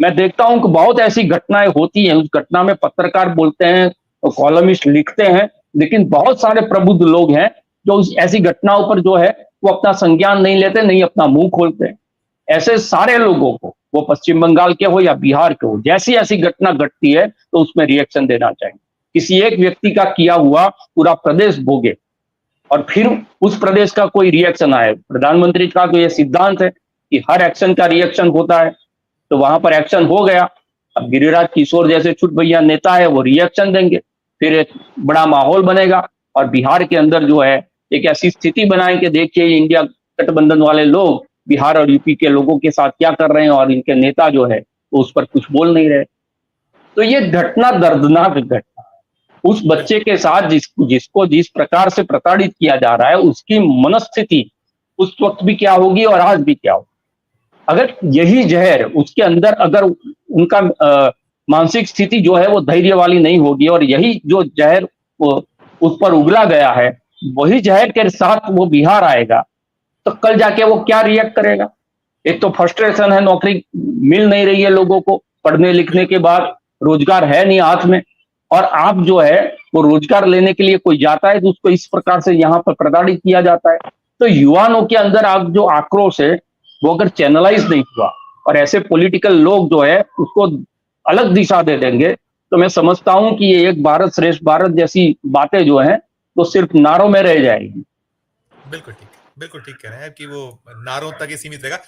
मैं देखता हूं कि बहुत ऐसी घटनाएं होती हैं, उस घटना में पत्रकार बोलते हैं, कॉलमिस्ट लिखते हैं, लेकिन बहुत सारे प्रबुद्ध लोग हैं जो ऐसी घटनाओं पर जो है वो अपना संज्ञान नहीं लेते, नहीं अपना मुंह खोलते हैं। ऐसे सारे लोगों को, वो पश्चिम बंगाल के हो या बिहार के हो, जैसी ऐसी घटना घटती है तो उसमें रिएक्शन देना चाहिए। किसी एक व्यक्ति का किया हुआ पूरा प्रदेश भोगे और फिर उस प्रदेश का कोई रिएक्शन आए। प्रधानमंत्री का तो यह सिद्धांत है कि हर एक्शन का रिएक्शन होता है, तो वहां पर एक्शन हो गया। अब गिरिराज किशोर जैसे छुट भैया नेता है वो रिएक्शन देंगे, फिर एक बड़ा माहौल बनेगा और बिहार के अंदर जो है एक ऐसी स्थिति बनाए कि देखिए इंडिया गठबंधन वाले लोग बिहार और यूपी के लोगों के साथ क्या कर रहे हैं और इनके नेता जो है वो उस पर कुछ बोल नहीं रहे। तो ये घटना दर्दनाक घटना है, उस बच्चे के साथ जिसको जिस प्रकार से प्रताड़ित किया जा रहा है, उसकी मनस्थिति उस वक्त भी क्या होगी और आज भी क्या होगी। अगर यही जहर उसके अंदर, अगर उनका मानसिक स्थिति जो है वो धैर्य वाली नहीं होगी, और यही जो जहर उस पर उगला गया है, वही जहर के साथ वो बिहार आएगा, तो कल जाके वो क्या रिएक्ट करेगा। एक तो फ्रस्ट्रेशन है, नौकरी मिल नहीं रही है लोगों को, पढ़ने लिखने के बाद रोजगार है नहीं हाथ में, और आप जो है वो रोजगार लेने के लिए कोई जाता है तो उसको इस प्रकार से यहाँ पर प्रताड़ित किया जाता है। तो युवाओं के अंदर आप जो आक्रोश है वो अगर चैनलाइज नहीं हुआ और ऐसे पॉलिटिकल लोग जो है उसको अलग दिशा दे देंगे, तो मैं समझता हूं कि ये एक भारत श्रेष्ठ भारत जैसी बातें जो हैं तो सिर्फ नारों में रह जाएगी। बिल्कुल ठीक कह रहे हैं कि वो नारों तक ही सीमित रहेगा।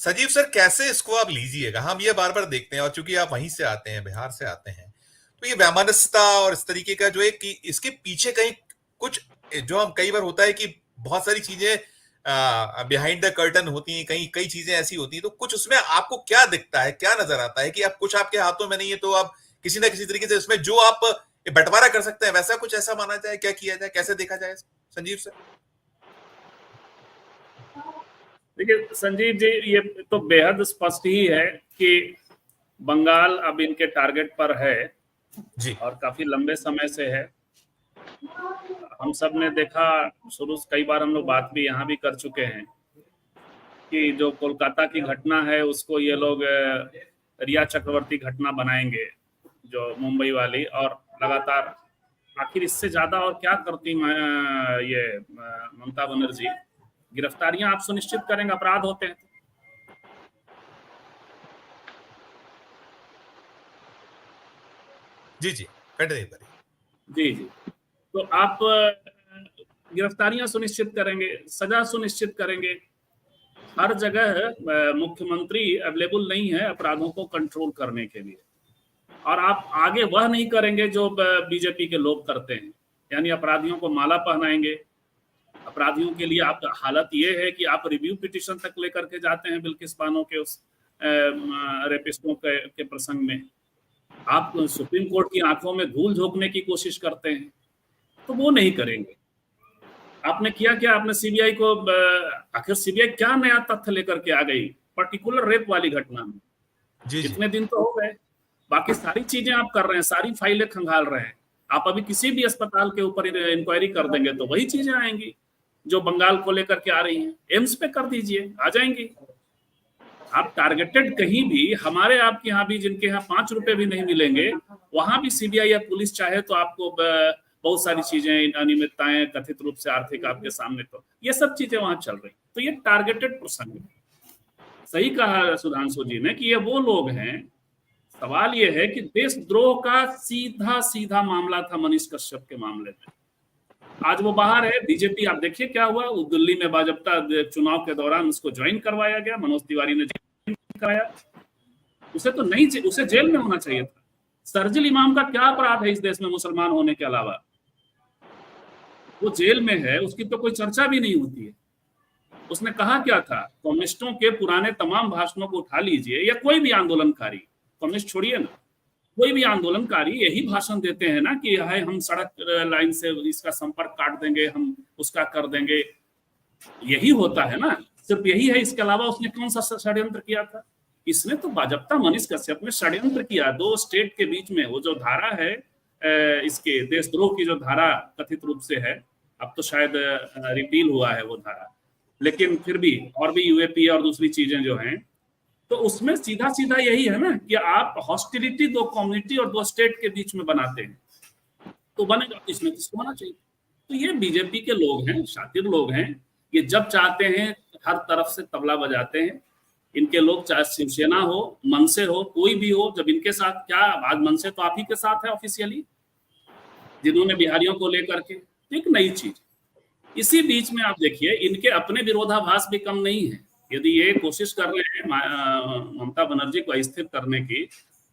सजीव सर, कैसे इसको आप लीजिएगा? हम ये बार बार देखते हैं, और चूंकि आप वहीं से आते हैं, बिहार से आते हैं, तो ये वैमनस्यता और इस तरीके का जो है कि इसके पीछे कहीं कुछ जो हम कई बार होता है कि बहुत सारी चीजें बिहाइंड द कर्टन होती हैं, कई चीजें ऐसी होती हैं, तो कुछ उसमें आपको क्या दिखता है, क्या नजर आता है कि आप कुछ आपके हाथों में नहीं है तो आप किसी ना किसी तरीके से उसमें जो आप बंटवारा कर सकते हैं, वैसा कुछ ऐसा माना जाए, क्या किया जाए, कैसे देखा जाए संजीव सर? देखिए संजीव जी, ये तो बेहद स्पष्ट ही है कि बंगाल अब इनके टारगेट पर है जी, और काफी लंबे समय से है। हम सब ने देखा, शुरू से कई बार हम लोग बात भी यहाँ भी कर चुके हैं कि जो कोलकाता की घटना है उसको ये लोग रिया चक्रवर्ती घटना बनाएंगे, जो मुंबई वाली, और लगातार आखिर इससे ज्यादा और क्या करती ये ममता बनर्जी। गिरफ्तारियां आप सुनिश्चित करेंगे, अपराध होते हैं। जी कंटिन्यू करिए। जी, तो आप गिरफ्तारियां सुनिश्चित करेंगे, सजा सुनिश्चित करेंगे। हर जगह मुख्यमंत्री अवेलेबल नहीं है अपराधों को कंट्रोल करने के लिए, और आप आगे वह नहीं करेंगे जो बीजेपी के लोग करते हैं, यानी अपराधियों को माला पहनाएंगे। अपराधियों के लिए आप हालत ये है कि आप रिव्यू पिटीशन तक लेकर के जाते हैं बिल्किस बानो के उस रेपिस्टों के प्रसंग में। आप सुप्रीम कोर्ट की आंखों में धूल झोंकने की कोशिश करते हैं, तो वो नहीं करेंगे। आपने किया क्या? आपने सीबीआई को, आखिर सीबीआई क्या नया तथ्य लेकर के आ गई पर्टिकुलर रेप वाली घटना में? कितने दिन तो हो गए, बाकी सारी चीजें आप कर रहे हैं, सारी फाइलें खंगाल रहे हैं। आप अभी किसी भी अस्पताल के ऊपर इंक्वायरी कर देंगे तो वही चीजें आएंगी जो बंगाल को लेकर के आ रही हैं। एम्स पे कर दीजिए, आ जाएंगी। आप टारगेटेड कहीं भी, हमारे आपके यहाँ भी जिनके यहाँ 5 रुपए भी नहीं मिलेंगे, वहां भी सीबीआई या पुलिस चाहे तो आपको बहुत सारी चीजें, अनियमितताएं, कथित रूप से आर्थिक आपके सामने, तो ये सब चीजें वहां चल रही। तो ये टारगेटेड प्रसंग है। सही कहा सुधांशु जी ने कि ये वो लोग हैं। सवाल ये है कि देशद्रोह का सीधा सीधा मामला था मनीष कश्यप के मामले में। आज वो बाहर है। बीजेपी, आप देखिए क्या हुआ, वो दिल्ली में बाजप्ता चुनाव के दौरान उसको ज्वाइन करवाया गया, मनोज तिवारी ने ज्वाइन कराया। उसे तो नहीं, उसे जेल में होना चाहिए था। शरजील इमाम का क्या अपराध है इस देश में मुसलमान होने के अलावा? वो जेल में है, उसकी तो कोई चर्चा भी नहीं होती है। उसने कहा क्या था? कम्युनिस्टों के पुराने तमाम भाषणों को उठा लीजिए, या कोई भी आंदोलनकारी, कम्युनिस्ट छोड़िए ना, कोई भी आंदोलनकारी यही भाषण देते हैं ना कि है हम सड़क लाइन से इसका संपर्क काट देंगे, हम उसका कर देंगे। यही होता है ना, सिर्फ यही है। इसके अलावा उसने कौन सा षड्यंत्र किया था? इसने तो बाजप्ता मनीष कश्यप ने षड्यंत्र किया। 2 स्टेट के बीच में वो जो धारा है, इसके देशद्रोह की जो धारा कथित रूप से है, अब तो शायद रिपील हुआ है वो धारा, लेकिन फिर भी और भी यूएपी और दूसरी चीजें जो हैं, तो उसमें सीधा सीधा यही है ना कि आप हॉस्टिलिटी 2 कम्युनिटी और 2 स्टेट के बीच में बनाते हैं, तो बनेगा। इसमें किसको होना चाहिए? तो ये बीजेपी के लोग हैं, शातिर लोग हैं। ये जब चाहते हैं हर तरफ से तबला बजाते हैं। इनके लोग, चाहे शिवसेना हो, मनसे हो, कोई भी हो, जब इनके साथ क्या, आज मनसे तो आप ही के साथ है ऑफिशियली, जिन्होंने बिहारियों को लेकर के, एक नई चीज। इसी बीच में आप देखिए इनके अपने विरोधाभास भी कम नहीं है। यदि ये कोशिश कर रहे हैं ममता बनर्जी को अस्थिर करने की,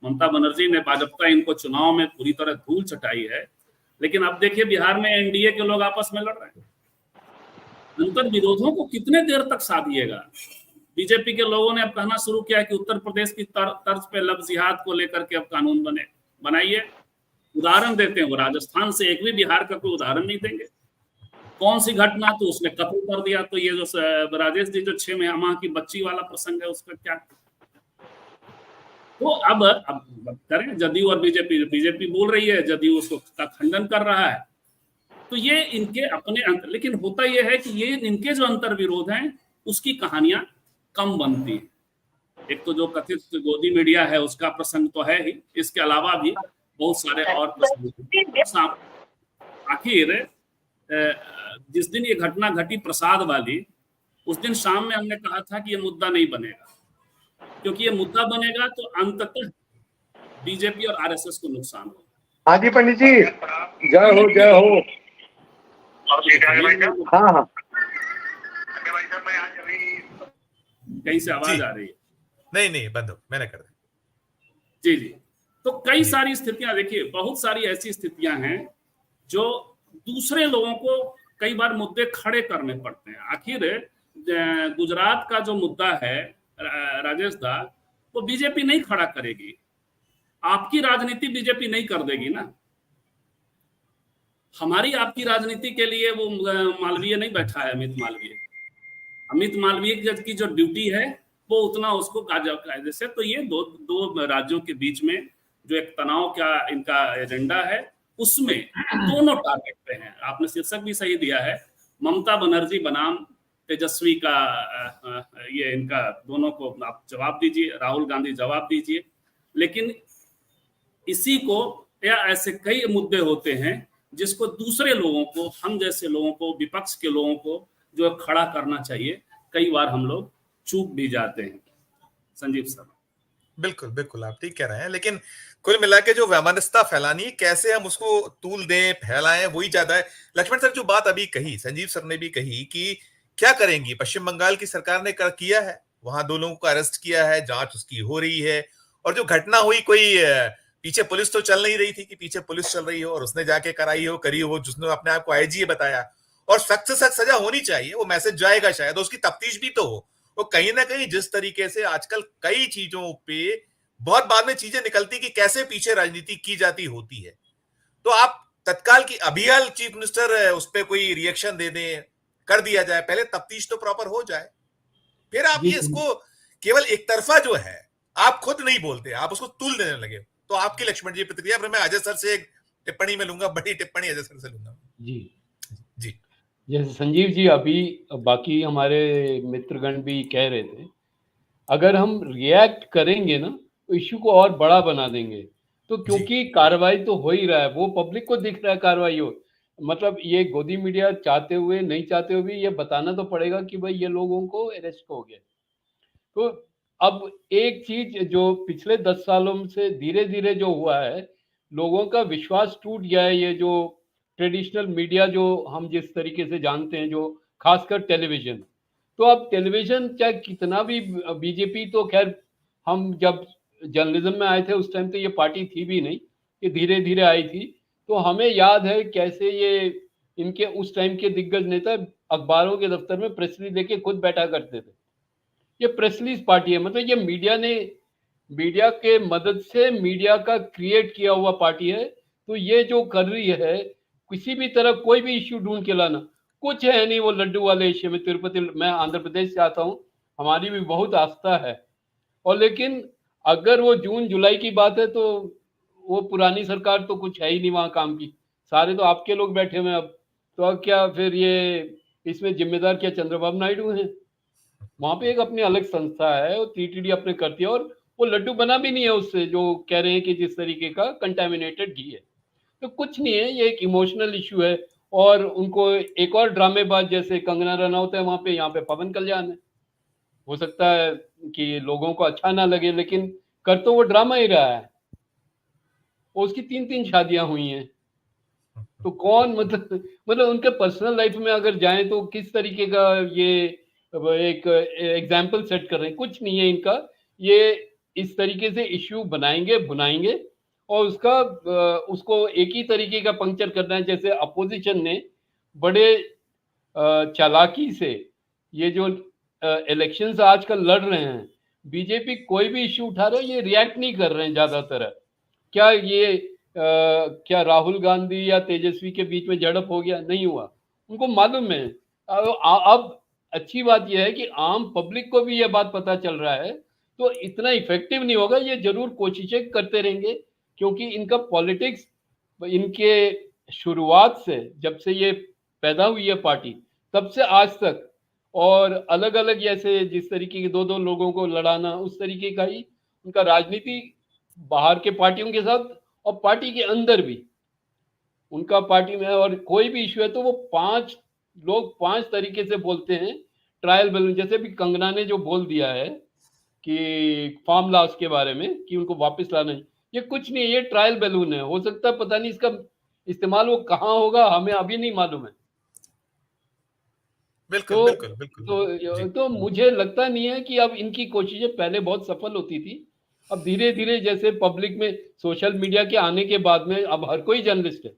ममता बनर्जी ने बाजप्ता इनको चुनाव में पूरी तरह धूल चटाई है, लेकिन अब देखिए बिहार में एनडीए के लोग आपस में लड़ रहे हैं। अंतर विरोधों को कितने देर तक साधिएगा? बीजेपी के लोगों ने अब कहना शुरू किया कि उत्तर प्रदेश की तर्ज पे लव जिहाद को लेकर के अब कानून बनाइए। उदाहरण देते हैं, वो राजस्थान से एक भी बिहार का कोई उदाहरण नहीं देंगे। कौन सी घटना, तो उसने कत्ल कर दिया। तो ये जो राजेश जी जो 6 माह की बच्ची वाला प्रसंग है, उसका क्या? तो अब करें, जदयू और बीजेपी बोल रही है, जदयू उसको का खंडन कर रहा है। तो ये इनके अपने अंतर, लेकिन होता यह है कि ये इनके जो अंतर विरोध हैं उसकी कहानियां कम बनती हैं। एक तो जो कथित गोदी मीडिया है उसका प्रसंग तो है ही, इसके अलावा भी बहुत सारे और प्रसंग। आखिर जिस दिन ये घटना घटी प्रसाद वाली, उस दिन शाम में हमने कहा था कि ये मुद्दा नहीं बनेगा, क्योंकि ये मुद्दा बनेगा तो अंततः बीजेपी और आरएसएस को नुकसान होगा। हाँ जी पंडित जी, जय हो जय हो। हाँ हाँ, कहीं से आवाज आ रही है? नहीं बंद हो, मैंने कर दिया। जी। तो कई सारी स्थितियां, देखिए बहुत सारी ऐसी स्थितियां हैं जो दूसरे लोगों को कई बार मुद्दे खड़े करने पड़ते हैं। आखिर गुजरात का जो मुद्दा है राजेश दा, वो बीजेपी नहीं खड़ा करेगी, आपकी राजनीति बीजेपी नहीं कर देगी ना। हमारी आपकी राजनीति के लिए वो मालवीय नहीं बैठा है, अमित मालवीय की जो ड्यूटी है वो उतना उसको कायदे से। तो ये दो राज्यों के बीच में जो एक तनाव का इनका एजेंडा है, उसमें दोनों टारगेट पे हैं। आपने शीर्षक भी सही दिया है, ममता बनर्जी बनाम तेजस्वी का, ये इनका दोनों को आप जवाब दीजिए, राहुल गांधी जवाब दीजिए। लेकिन इसी को या ऐसे कई मुद्दे होते हैं जिसको दूसरे लोगों को, हम जैसे लोगों को, विपक्ष के लोगों को जो खड़ा करना चाहिए, कई बार हम लोग चूक भी जाते हैं। संजीव सर, बिल्कुल आप ठीक कह रहे हैं, लेकिन कुल मिला के जो वैमनस्यता फैलानी है, कैसे हम उसको तूल दें, फैलाएं, वही ज्यादा है। लक्ष्मण सर जो बात अभी कही, संजीव सर ने भी कही कि क्या करेंगी, पश्चिम बंगाल की सरकार ने किया है, वहां 2 लोगों को अरेस्ट किया है, जांच उसकी हो रही है। और जो घटना हुई, कोई पीछे पुलिस तो चल नहीं रही थी कि पीछे पुलिस चल रही हो और उसने जाके करी हो, जिसने अपने आप को आईजी बताया, और सख्त से सख्त सजा होनी चाहिए, वो मैसेज जाएगा शायद, उसकी तफ्तीश भी तो हो। वो कहीं ना कहीं जिस तरीके से आजकल कई चीजों पे बहुत बाद में चीजें निकलती कि कैसे पीछे राजनीति की जाती होती है, तो आप तत्काल की अभियाल चीफ मिनिस्टर उस पर कोई रिएक्शन दे दें, कर दिया जाए, पहले तफ्तीश तो प्रॉपर हो जाए, फिर आप ये इसको केवल एक तरफा जो है, आप खुद नहीं बोलते, आप उसको तुल देने लगे। तो आपकी लक्ष्मण जी प्रतिक्रिया, फिर मैं अजय सर से एक टिप्पणी में लूंगा, बड़ी टिप्पणी अजय सर से लूंगा। जी जैसे संजीव जी अभी बाकी हमारे मित्रगण भी कह रहे थे, अगर हम रिएक्ट करेंगे ना तो इश्यू को और बड़ा बना देंगे। तो क्योंकि कार्रवाई तो हो ही रहा है, वो पब्लिक को दिख रहा है कार्रवाई हो, मतलब ये गोदी मीडिया चाहते हुए नहीं चाहते हुए भी ये बताना तो पड़ेगा कि भाई ये लोगों को अरेस्ट हो गया। तो अब एक चीज जो पिछले 10 सालों से धीरे धीरे जो हुआ है, लोगों का विश्वास टूट गया है। ये जो ट्रेडिशनल मीडिया जो हम जिस तरीके से जानते हैं, जो खासकर टेलीविजन, तो अब टेलीविजन चाहे कितना भी, बीजेपी तो खैर हम जब जर्नलिज्म में आए थे उस टाइम तो ये पार्टी थी भी नहीं, ये धीरे धीरे आई थी। तो हमें याद है कैसे ये इनके उस टाइम के दिग्गज नेता अखबारों के दफ्तर में प्रेस रिलीज लेके खुद बैठा करते थे। ये प्रेस रिलीज पार्टी है, मतलब ये मीडिया के मदद से मीडिया का क्रिएट किया हुआ पार्टी है। तो ये जो कर रही है, किसी भी तरह कोई भी इश्यू ढूंढ के लाना, कुछ है नहीं वो लड्डू वाले इश्यू में। तिरुपति, मैं आंध्र प्रदेश से आता हूँ, हमारी भी बहुत आस्था है, और लेकिन अगर वो जून जुलाई की बात है तो वो पुरानी सरकार तो कुछ है ही नहीं वहाँ काम की, सारे तो आपके लोग बैठे हुए हैं अब। तो क्या फिर ये इसमें जिम्मेदार क्या चंद्रबाबू नायडू हैं? वहां पे एक अपनी अलग संस्था है, वो टीटीडी अपने करती है, और वो लड्डू बना भी नहीं है उससे, जो कह रहे हैं कि जिस तरीके का कंटामिनेटेड घी है। तो कुछ नहीं है, ये एक इमोशनल इश्यू है। और उनको एक और ड्रामेबाज जैसे कंगना रनौत है वहां पे, यहाँ पे पवन कल्याण है। हो सकता है कि लोगों को अच्छा ना लगे, लेकिन कर तो वो ड्रामा ही रहा है। उसकी 3 शादियां हुई हैं, तो कौन मतलब उनके पर्सनल लाइफ में अगर जाएं तो किस तरीके का ये एक एग्जाम्पल सेट कर रहे हैं। कुछ नहीं है इनका, ये इस तरीके से इश्यू बनाएंगे बुनाएंगे और उसको एक ही तरीके का पंक्चर करना है। जैसे अपोजिशन ने बड़े चालाकी से ये जो इलेक्शंस आजकल लड़ रहे हैं, बीजेपी कोई भी इश्यू उठा रहे हैं, ये रिएक्ट नहीं कर रहे हैं ज्यादातर। क्या ये क्या राहुल गांधी या तेजस्वी के बीच में झड़प हो गया? नहीं हुआ, उनको मालूम है। अब अच्छी बात यह है कि आम पब्लिक को भी यह बात पता चल रहा है, तो इतना इफेक्टिव नहीं होगा, ये जरूर कोशिशें करते रहेंगे, क्योंकि इनका पॉलिटिक्स इनके शुरुआत से, जब से ये पैदा हुई है पार्टी, तब से आज तक, और अलग अलग जैसे जिस तरीके के दो दो लोगों को लड़ाना, उस तरीके का ही उनका राजनीति बाहर के पार्टियों के साथ और पार्टी के अंदर भी उनका पार्टी में। और कोई भी इश्यू है तो वो 5 लोग 5 तरीके से बोलते हैं, ट्रायल बैलून। जैसे भी कंगना ने जो बोल दिया है कि फार्म लॉस के बारे में कि उनको वापस लाना है, ये कुछ नहीं है, ये ट्रायल बैलून है। हो सकता है पता नहीं इसका इस्तेमाल वो कहाँ होगा, हमें अभी नहीं मालूम है। बिल्कुल, बिल्कुल, बिल्कुल। तो मुझे लगता नहीं है कि अब इनकी कोशिशें पहले बहुत सफल होती थी, अब धीरे धीरे जैसे पब्लिक में सोशल मीडिया के आने के बाद में अब हर कोई जर्नलिस्ट है,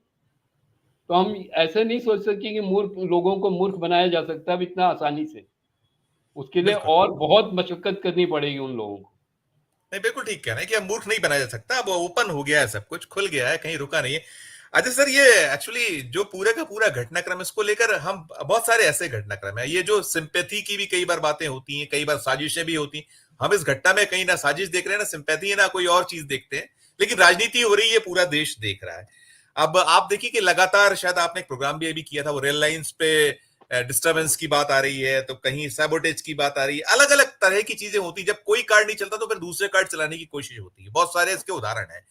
तो हम ऐसे नहीं सोच सकते कि लोगों को मूर्ख बनाया जा सकता है अब इतना आसानी से। उसके लिए और बहुत मशक्कत करनी पड़ेगी उन लोगों को। नहीं, बिल्कुल ठीक कह रहे हैं कि अब मूर्ख नहीं बनाया जा सकता, अब ओपन हो गया है, सब कुछ खुल गया है, कहीं रुका नहीं है। अच्छा सर, ये एक्चुअली जो पूरे का पूरा घटनाक्रम, इसको लेकर हम बहुत सारे ऐसे घटनाक्रम है, ये जो सिंपैथी की भी कई बार बातें होती हैं, कई बार साजिशें भी होती हैं। हम इस घटना में कहीं ना साजिश देख रहे हैं, ना सिंपैथी है, ना कोई और चीज देखते हैं, लेकिन राजनीति हो रही है, पूरा देश देख रहा है। अब आप देखिए कि लगातार, शायद आपने एक प्रोग्राम भी अभी किया था, वो रेल लाइंस पे डिस्टर्बेंस की बात आ रही है, तो कहीं सैबोटेज की बात आ रही है, अलग अलग तरह की चीजें होती। जब कोई कार्ड नहीं चलता तो फिर दूसरे कार्ड चलाने की कोशिश होती है, बहुत सारे इसके उदाहरण हैं।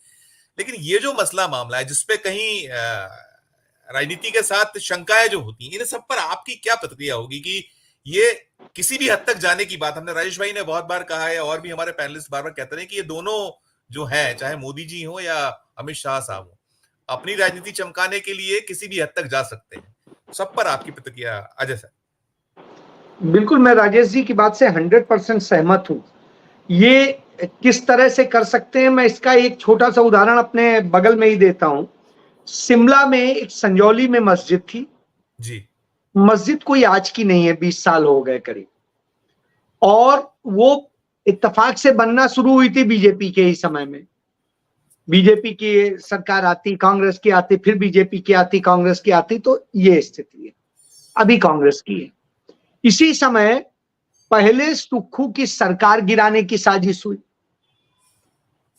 लेकिन ये जो मसला मामला है जिसपे कहीं राजनीति के साथ शंकाएं जो होती हैं, इन सब पर आपकी क्या प्रतिक्रिया होगी कि ये किसी भी हद तक जाने की बात, हमने राजेश भाई ने बहुत बार कहा है और भी हमारे पैनलिस्ट बार बार कहते हैं कि ये दोनों जो है, चाहे मोदी जी हो या अमित शाह साहब हो, अपनी राजनीति चमकाने के लिए किसी भी हद तक जा सकते हैं। सब पर आपकी प्रतिक्रिया अजय सर। बिल्कुल, मैं राजेश जी की बात से 100% सहमत हूं। ये किस तरह से कर सकते हैं, मैं इसका एक छोटा सा उदाहरण अपने बगल में ही देता हूं। शिमला में एक संजौली में मस्जिद थी जी। मस्जिद कोई आज की नहीं है, 20 साल हो गए करीब, और वो इत्तेफाक से बनना शुरू हुई थी बीजेपी के ही समय में। बीजेपी की सरकार आती, कांग्रेस की आती, फिर बीजेपी की आती, कांग्रेस की आती, तो ये स्थिति है। अभी कांग्रेस की है। इसी समय पहले सुक्खू की सरकार गिराने की साजिश हुई,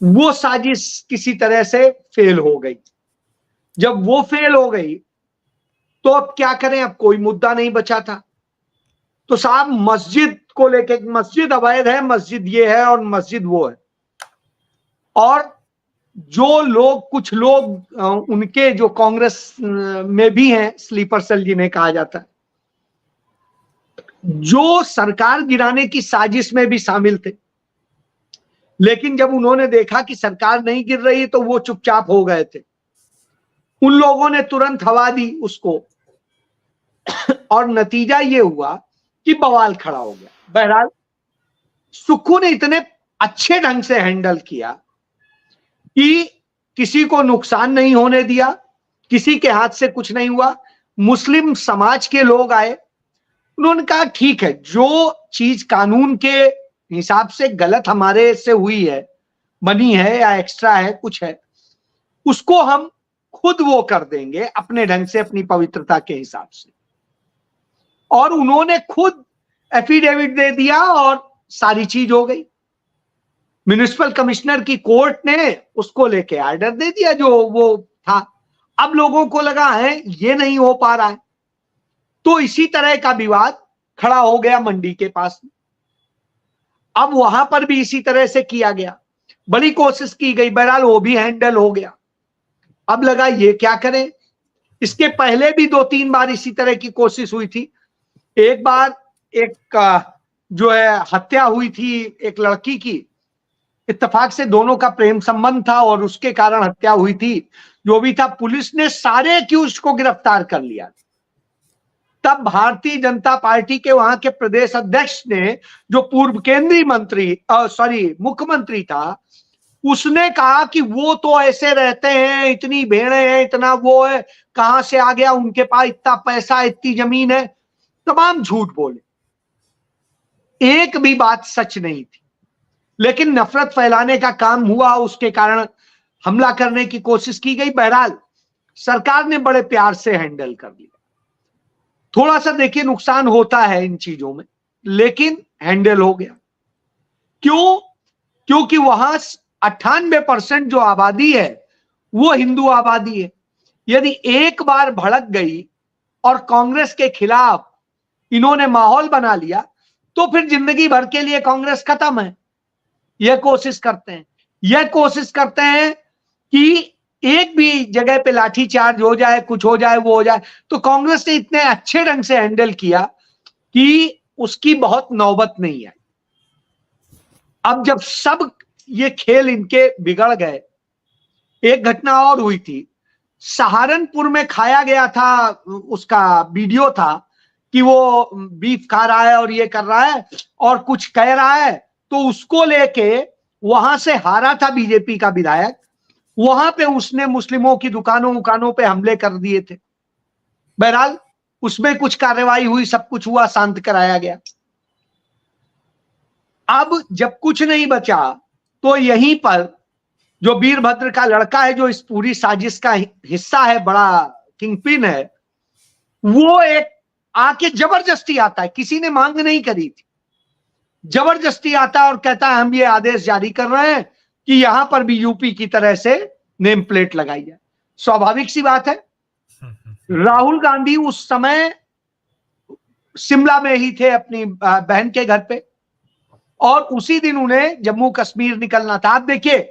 वो साजिश किसी तरह से फेल हो गई। जब वो फेल हो गई तो अब क्या करें, अब कोई मुद्दा नहीं बचा था। तो साहब मस्जिद को लेके, मस्जिद अवैध है, मस्जिद ये है और मस्जिद वो है, और जो लोग, कुछ लोग उनके जो कांग्रेस में भी हैं, स्लीपर सेल जिन्हें कहा जाता है, जो सरकार गिराने की साजिश में भी शामिल थे, लेकिन जब उन्होंने देखा कि सरकार नहीं गिर रही तो वो चुपचाप हो गए थे। उन लोगों ने तुरंत हवा दी उसको और नतीजा ये हुआ कि बवाल खड़ा हो गया। बहरहाल सुक्खू ने इतने अच्छे ढंग से हैंडल किया कि किसी को नुकसान नहीं होने दिया, किसी के हाथ से कुछ नहीं हुआ। मुस्लिम समाज के लोग आए, उन्होंने कहा ठीक है, जो चीज कानून के हिसाब से गलत हमारे से हुई है, बनी है या एक्स्ट्रा है, कुछ है, उसको हम खुद वो कर देंगे अपने ढंग से, अपनी पवित्रता के हिसाब से। और उन्होंने खुद एफिडेविट दे दिया और सारी चीज हो गई। म्युनिसिपल कमिश्नर की कोर्ट ने उसको लेके ऑर्डर दे दिया जो वो था। अब लोगों को लगा है ये नहीं हो पा रहा है, तो इसी तरह का विवाद खड़ा हो गया मंडी के पास। अब वहां पर भी इसी तरह से किया गया, बड़ी कोशिश की गई, बहरहाल वो भी हैंडल हो गया। अब लगा ये क्या करें। इसके पहले भी 2-3 बार इसी तरह की कोशिश हुई थी। एक बार एक जो है हत्या हुई थी एक लड़की की, इत्तेफाक से दोनों का प्रेम संबंध था और उसके कारण हत्या हुई थी। जो भी था, पुलिस ने सारे अक्यूज्ड को गिरफ्तार कर लिया। तब भारतीय जनता पार्टी के वहां के प्रदेश अध्यक्ष ने, जो पूर्व केंद्रीय मंत्री मुख्यमंत्री था, उसने कहा कि वो तो ऐसे रहते हैं, इतनी भेड़े हैं, इतना वो है, कहां से आ गया, उनके पास इतना पैसा, इतनी जमीन है। तमाम झूठ बोले, एक भी बात सच नहीं थी। लेकिन नफरत फैलाने का काम हुआ, उसके कारण हमला करने की कोशिश की गई। बहरहाल सरकार ने बड़े प्यार से हैंडल कर लिया। थोड़ा सा देखिए नुकसान होता है इन चीजों में, लेकिन हैंडल हो गया। क्यों? क्योंकि वहां 98% जो आबादी है वो हिंदू आबादी है। यदि एक बार भड़क गई और कांग्रेस के खिलाफ इन्होंने माहौल बना लिया तो फिर जिंदगी भर के लिए कांग्रेस खत्म है। यह कोशिश करते हैं कि एक भी जगह पे लाठीचार्ज हो जाए, कुछ हो जाए, वो हो जाए। तो कांग्रेस ने इतने अच्छे ढंग से हैंडल किया कि उसकी बहुत नौबत नहीं आई। अब जब सब ये खेल इनके बिगड़ गए, एक घटना और हुई थी, सहारनपुर में खाया गया था, उसका वीडियो था कि वो बीफ खा रहा है और ये कर रहा है और कुछ कह रहा है, तो उसको लेके वहां से हारा था बीजेपी का विधायक, वहां पे उसने मुस्लिमों की दुकानों पे हमले कर दिए थे। बहरहाल उसमें कुछ कार्रवाई हुई, सब कुछ हुआ, शांत कराया गया। अब जब कुछ नहीं बचा तो यहीं पर जो वीरभद्र का लड़का है, जो इस पूरी साजिश का हिस्सा है, बड़ा किंगपिन है, वो एक आके जबरदस्ती आता है, किसी ने मांग नहीं करी थी, जबरदस्ती आता है और कहता है हम ये आदेश जारी कर रहे हैं कि यहां पर भी यूपी की तरह से नेम प्लेट लगाई जाए। स्वाभाविक सी बात है, राहुल गांधी उस समय शिमला में ही थे अपनी बहन के घर पे, और उसी दिन उन्हें जम्मू कश्मीर निकलना था। आप देखिए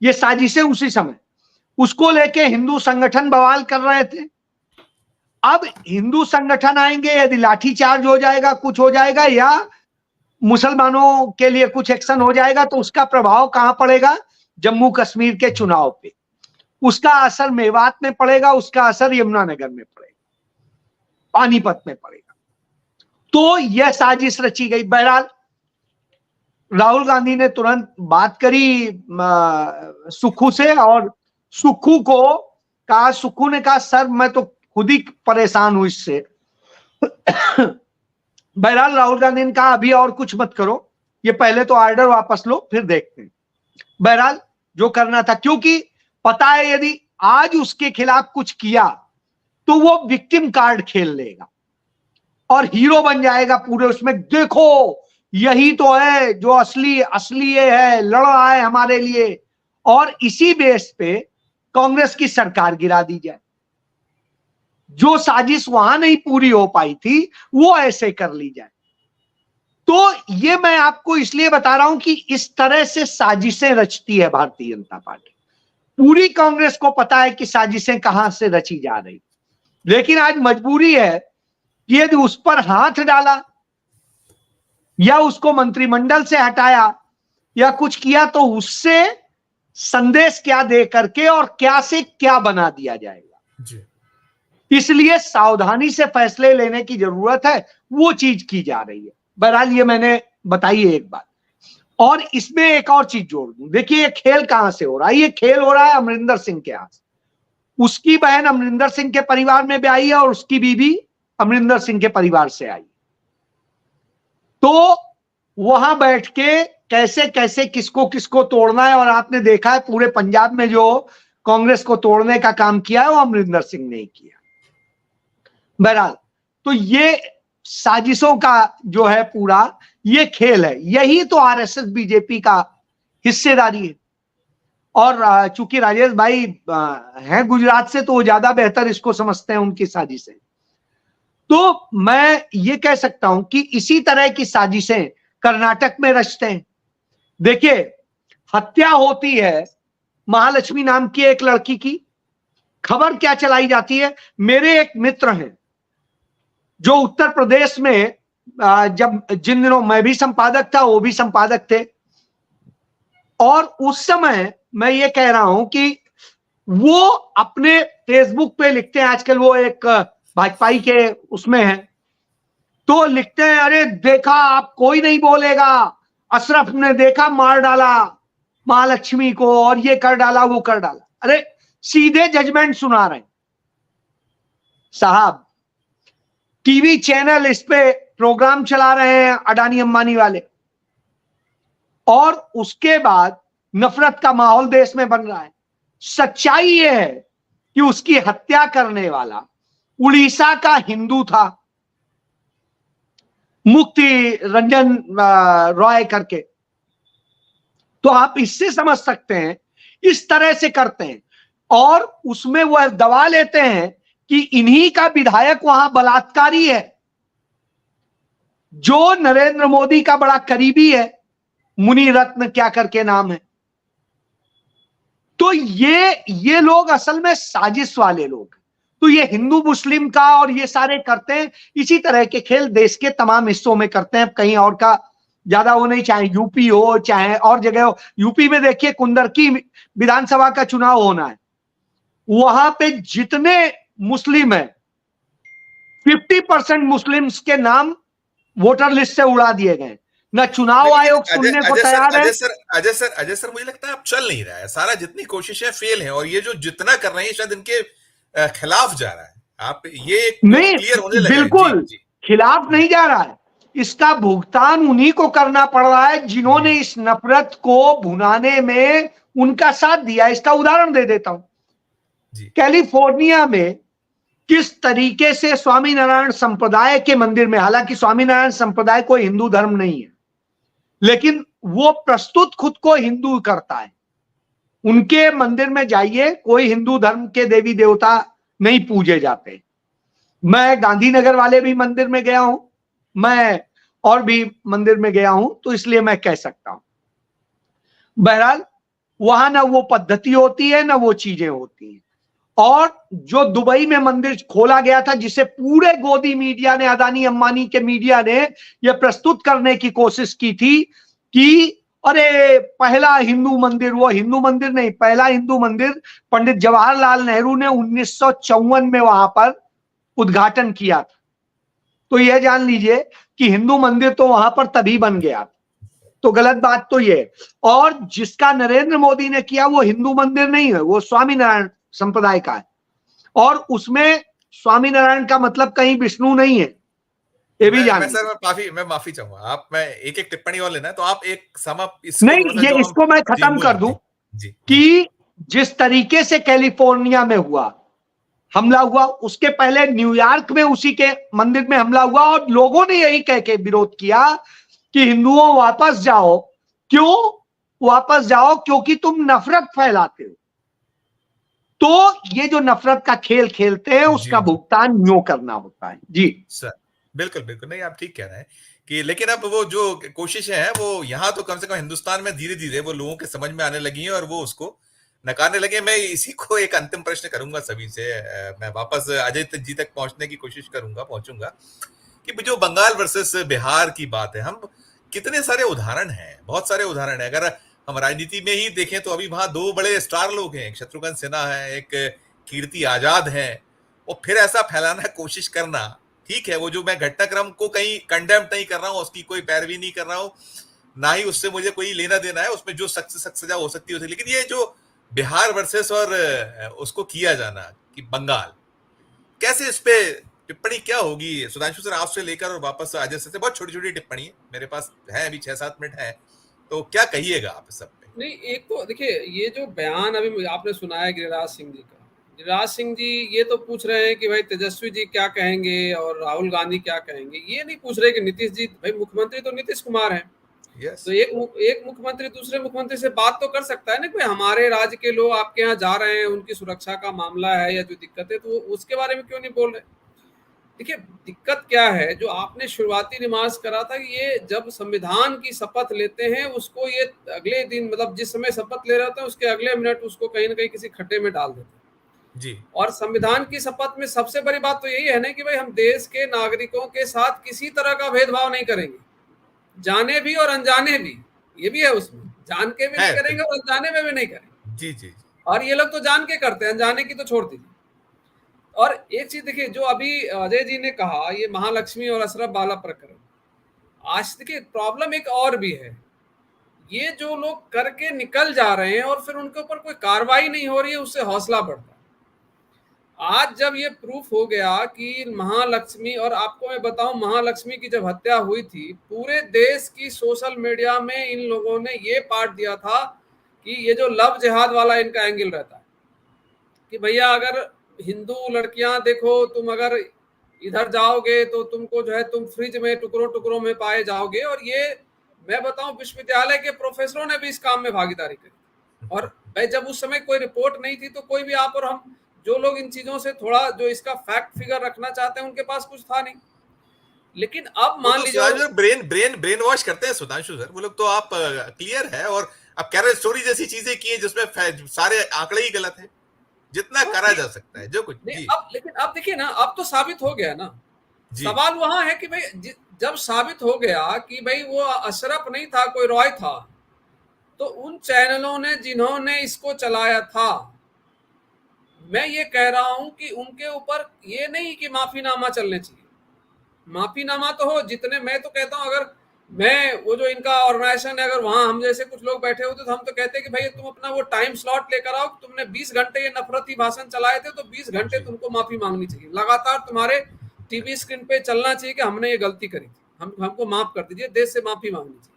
ये साजिशें उसी समय, उसको लेके हिंदू संगठन बवाल कर रहे थे। अब हिंदू संगठन आएंगे, यदि लाठीचार्ज हो जाएगा, कुछ हो जाएगा, या मुसलमानों के लिए कुछ एक्शन हो जाएगा, तो उसका प्रभाव कहां पड़ेगा? जम्मू कश्मीर के चुनाव पे। उसका असर मेवात में पड़ेगा, उसका असर यमुनानगर में पड़ेगा, पानीपत में पड़ेगा। तो यह साजिश रची गई। बहरहाल राहुल गांधी ने तुरंत बात करी सुक्खू से, और सुक्खू ने कहा सर मैं तो खुद ही परेशान हूं इससे। बहरहाल राहुल गांधी ने कहा अभी और कुछ मत करो, ये पहले तो ऑर्डर वापस लो, फिर देखते हैं। बहरहाल जो करना था, क्योंकि पता है यदि आज उसके खिलाफ कुछ किया तो वो विक्टिम कार्ड खेल लेगा और हीरो बन जाएगा पूरे उसमें। देखो यही तो है जो असली ये है, लड़ रहा है हमारे लिए, और इसी बेस पे कांग्रेस की सरकार गिरा दी जाए। जो साजिश वहां नहीं पूरी हो पाई थी वो ऐसे कर ली जाए। तो ये मैं आपको इसलिए बता रहा हूं कि इस तरह से साजिशें रचती है भारतीय जनता पार्टी। पूरी कांग्रेस को पता है कि साजिशें कहां से रची जा रही, लेकिन आज मजबूरी है कि यदि उस पर हाथ डाला या उसको मंत्रिमंडल से हटाया या कुछ किया तो उससे संदेश क्या दे करके और क्या से क्या बना दिया जाएगा जी। इसलिए सावधानी से फैसले लेने की जरूरत है, वो चीज की जा रही है। बहरहाल ये मैंने बताई है एक बात, और इसमें एक और चीज जोड़ दूं। देखिए ये खेल कहां से हो रहा है? ये खेल हो रहा है अमरिंदर सिंह के यहां से। उसकी बहन अमरिंदर सिंह के परिवार में भी आई है और उसकी बीवी अमरिंदर सिंह के परिवार से आई। तो वहां बैठ के कैसे कैसे किसको किसको तोड़ना है, और आपने देखा है पूरे पंजाब में जो कांग्रेस को तोड़ने का काम किया है वो अमरिंदर सिंह ने किया। बहरहाल तो ये साजिशों का जो है पूरा ये खेल है, यही तो आरएसएस बीजेपी का हिस्सेदारी है। और चूंकि राजेश भाई हैं गुजरात से तो वो ज्यादा बेहतर इसको समझते हैं, उनकी साजिशें। तो मैं ये कह सकता हूं कि इसी तरह की साजिशें कर्नाटक में रचते हैं। देखिए हत्या होती है महालक्ष्मी नाम की एक लड़की की, खबर क्या चलाई जाती है? मेरे एक मित्र हैं जो उत्तर प्रदेश में जब जिन दिनों मैं भी संपादक था वो भी संपादक थे, और उस समय मैं ये कह रहा हूं कि वो अपने फेसबुक पे लिखते हैं, आजकल वो एक भाजपाई के उसमें है, तो लिखते हैं अरे देखा आप कोई नहीं बोलेगा, अशरफ ने देखा मार डाला महालक्ष्मी को और ये कर डाला वो कर डाला। अरे सीधे जजमेंट सुना रहे हैं साहब, टीवी चैनल इस पे प्रोग्राम चला रहे हैं अडानी अंबानी वाले, और उसके बाद नफरत का माहौल देश में बन रहा है। सच्चाई ये है कि उसकी हत्या करने वाला उड़ीसा का हिंदू था, मुक्ति रंजन रॉय करके। तो आप इससे समझ सकते हैं, इस तरह से करते हैं और उसमें वह दबा लेते हैं कि इन्हीं का विधायक वहां बलात्कारी है, जो नरेंद्र मोदी का बड़ा करीबी है, मुनि रत्न क्या करके नाम है। तो ये लोग असल में साजिश वाले लोग हैं। तो ये हिंदू मुस्लिम का और ये सारे करते हैं, इसी तरह के खेल देश के तमाम हिस्सों में करते हैं। कहीं और का ज्यादा वो नहीं, चाहे यूपी हो चाहे और जगह हो। यूपी में देखिए कुंदरकी विधानसभा का चुनाव होना है, वहां पे जितने मुस्लिम है 50% मुस्लिम्स के नाम वोटर लिस्ट से उड़ा दिए गए। न चुनाव आयोग सुनने को तैयार है। अजय सर मुझे लगता है अब चल नहीं रहा है, सारा जितनी कोशिशें फेल हैं और ये जो जितना कर रहे हैं शायद इनके खिलाफ जा रहा है। आप ये नहीं, क्लियर होने लगे। बिल्कुल जी, खिलाफ नहीं जा रहा है, इसका भुगतान उन्हीं को करना पड़ रहा है जिन्होंने इस नफरत को भुनाने में उनका साथ दिया। इसका उदाहरण दे देता हूं। कैलिफोर्निया में किस तरीके से स्वामीनारायण संप्रदाय के मंदिर में, हालांकि स्वामीनारायण संप्रदाय कोई हिंदू धर्म नहीं है, लेकिन वो प्रस्तुत खुद को हिंदू करता है। उनके मंदिर में जाइए, कोई हिंदू धर्म के देवी देवता नहीं पूजे जाते। मैं गांधीनगर वाले भी मंदिर में गया हूं, मैं और भी मंदिर में गया हूं, तो इसलिए मैं कह सकता हूं। बहरहाल वहां ना वो पद्धति होती है ना वो चीजें होती हैं। और जो दुबई में मंदिर खोला गया था, जिसे पूरे गोदी मीडिया ने, अदानी अंबानी के मीडिया ने यह प्रस्तुत करने की कोशिश की थी कि अरे पहला हिंदू मंदिर, वो हिंदू मंदिर नहीं, पहला हिंदू मंदिर पंडित जवाहरलाल नेहरू ने 1954 में वहां पर उद्घाटन किया था। तो यह जान लीजिए कि हिंदू मंदिर तो वहां पर तभी बन गया। तो गलत बात तो ये। और जिसका नरेंद्र मोदी ने किया वो हिंदू मंदिर नहीं है, वो स्वामीनारायण संप्रदाय का है। और उसमें स्वामीनारायण का मतलब कहीं विष्णु नहीं है, ये भी जान। मैं माफी चाहूंगा, आप, मैं एक एक टिप्पणी और लेना है तो आप एक नहीं, ये इसको मैं खत्म कर दूं कि जिस तरीके से कैलिफोर्निया में हुआ, हमला हुआ, उसके पहले न्यूयॉर्क में उसी के मंदिर में हमला हुआ और लोगों ने यही कह के विरोध किया कि हिंदुओं वापस जाओ। क्यों वापस जाओ? क्योंकि तुम नफरत फैलाते हो। तो ये जो नफरत का खेल खेलते हैं उसका भुगतान यूं करना होता है। जी सर, बिल्कुल बिल्कुल, नहीं आप ठीक कह रहे हैं कि, लेकिन अब वो जो कोशिशें हैं वो यहाँ तो कम से कम हिंदुस्तान में धीरे धीरे वो लोगों के समझ में आने लगी हैं और वो उसको नकारने लगे। मैं इसी को एक अंतिम प्रश्न करूंगा सभी से, मैं वापस अजय जी तक पहुंचने की कोशिश पहुंचूंगा कि जो बंगाल वर्सेस बिहार की बात है, हम कितने सारे उदाहरण हैं, बहुत सारे उदाहरण है। अगर हम राजनीति में ही देखें तो अभी वहां दो बड़े स्टार लोग हैं, एक शत्रुघ्न सिन्हा है, एक कीर्ति आजाद है। और फिर ऐसा फैलाना कोशिश करना, ठीक है, वो जो मैं घटनाक्रम को कहीं कंडेम नहीं कर रहा हूं, उसकी कोई पैरवी नहीं कर रहा हूं, ना ही उससे मुझे कोई लेना देना है, उसमें जो सख्त सजा हो सकती है। लेकिन ये जो बिहार वर्सेस और उसको किया जाना कि बंगाल, कैसे इस पे टिप्पणी क्या होगी? सुधांशु सर आपसे लेकर और वापस अजय सर से, बहुत छोटी छोटी टिप्पणी है, मेरे पास है अभी 6-7 मिनट है, तो क्या कहिएगा आप इस सब पे? नहीं, एक तो देखिए, ये जो बयान अभी आपने सुना है गिरिराज सिंह जी का, गिरिराज सिंह जी ये तो पूछ रहे हैं कि भाई तेजस्वी जी क्या कहेंगे और राहुल गांधी क्या कहेंगे। ये नहीं पूछ रहे कि नीतीश जी, भाई मुख्यमंत्री तो नीतीश कुमार हैं। तो एक मुख्यमंत्री दूसरे मुख्यमंत्री से बात तो कर सकता है ना, भाई हमारे राज्य के लोग आपके यहाँ जा रहे हैं, उनकी सुरक्षा का मामला है या जो दिक्कत है, तो उसके बारे में क्यों नहीं बोल रहे? देखिए दिक्कत क्या है, जो आपने शुरुआती रिमार्क्स करा था कि ये जब संविधान की शपथ लेते हैं उसको ये अगले दिन, मतलब जिस समय शपथ ले रहे होते हैं उसके अगले मिनट उसको कहीं ना कहीं किसी खड्डे में डाल देते हैं जी। और संविधान की शपथ में सबसे बड़ी बात तो यही है ना कि भाई हम देश के नागरिकों के साथ किसी तरह का भेदभाव नहीं करेंगे, जाने भी और अनजाने भी। ये भी है उसमें, जान के भी नहीं करेंगे और अनजाने में भी नहीं करेंगे। जी जी। और ये लोग तो जान के करते हैं, अनजाने की तो छोड़ दीजिए। और एक चीज देखिए, जो अभी अजय जी ने कहा, ये महालक्ष्मी और अशरफ वाला प्रकरण, आज देखिए प्रॉब्लम एक और भी है, ये जो लोग करके निकल जा रहे हैं और फिर उनके ऊपर कोई कार्रवाई नहीं हो रही है, उससे हौसला बढ़ता है। आज जब ये प्रूफ हो गया कि महालक्ष्मी, और आपको मैं बताऊं, महालक्ष्मी की जब हत्या हुई थी, पूरे देश की सोशल मीडिया में इन लोगों ने ये पार्ट दिया था कि ये जो लव जिहाद वाला इनका एंगल रहता है, कि भैया अगर हिंदू लड़कियां देखो, तुम अगर इधर जाओगे तो तुमको जो है तुम फ्रिज में टुकड़ों टुकड़ों में पाए जाओगे। और ये मैं बताऊं, विश्वविद्यालय के प्रोफेसरों ने भी इस काम में भागीदारी करी। और भाई जब उस समय कोई रिपोर्ट नहीं थी तो कोई भी आप और हम जो लोग इन चीजों से थोड़ा जो इसका फैक्ट फिगर रखना चाहते हैं उनके पास कुछ था नहीं। लेकिन अब मान लीजिए ब्रेन वॉश करते हैं सुधांशु सर, वो लोग तो आप क्लियर है। और अब कैरल स्टोरी जैसी चीजें की है जिसमें सारे आंकड़े ही गलत हैं, जितना करा जा सकता है जो कुछ जी। अब लेकिन अब देखिए ना, अब तो साबित हो गया ना। सवाल वहां है कि भाई जब साबित हो गया कि भाई वो अशरफ नहीं था, कोई रॉय था, तो उन चैनलों ने जिन्होंने इसको चलाया था, मैं ये कह रहा हूं कि उनके ऊपर ये नहीं कि माफीनामा चलने चाहिए। माफीनामा तो हो जितने, मैं तो कहता हूं अगर मैं वो जो इनका ऑर्गेनाइजेशन है, अगर वहां हम जैसे कुछ लोग बैठे होते तो हम तो कहते कि भाई तुम अपना वो टाइम स्लॉट लेकर आओ, तुमने 20 घंटे ये नफरती भाषण चलाए थे तो 20 घंटे तुमको माफी मांगनी चाहिए, लगातार तुम्हारे टीवी स्क्रीन पे चलना चाहिए कि हमने ये गलती करी थी, हमको माफ कर दीजिए, देश से माफी मांगनी चाहिए।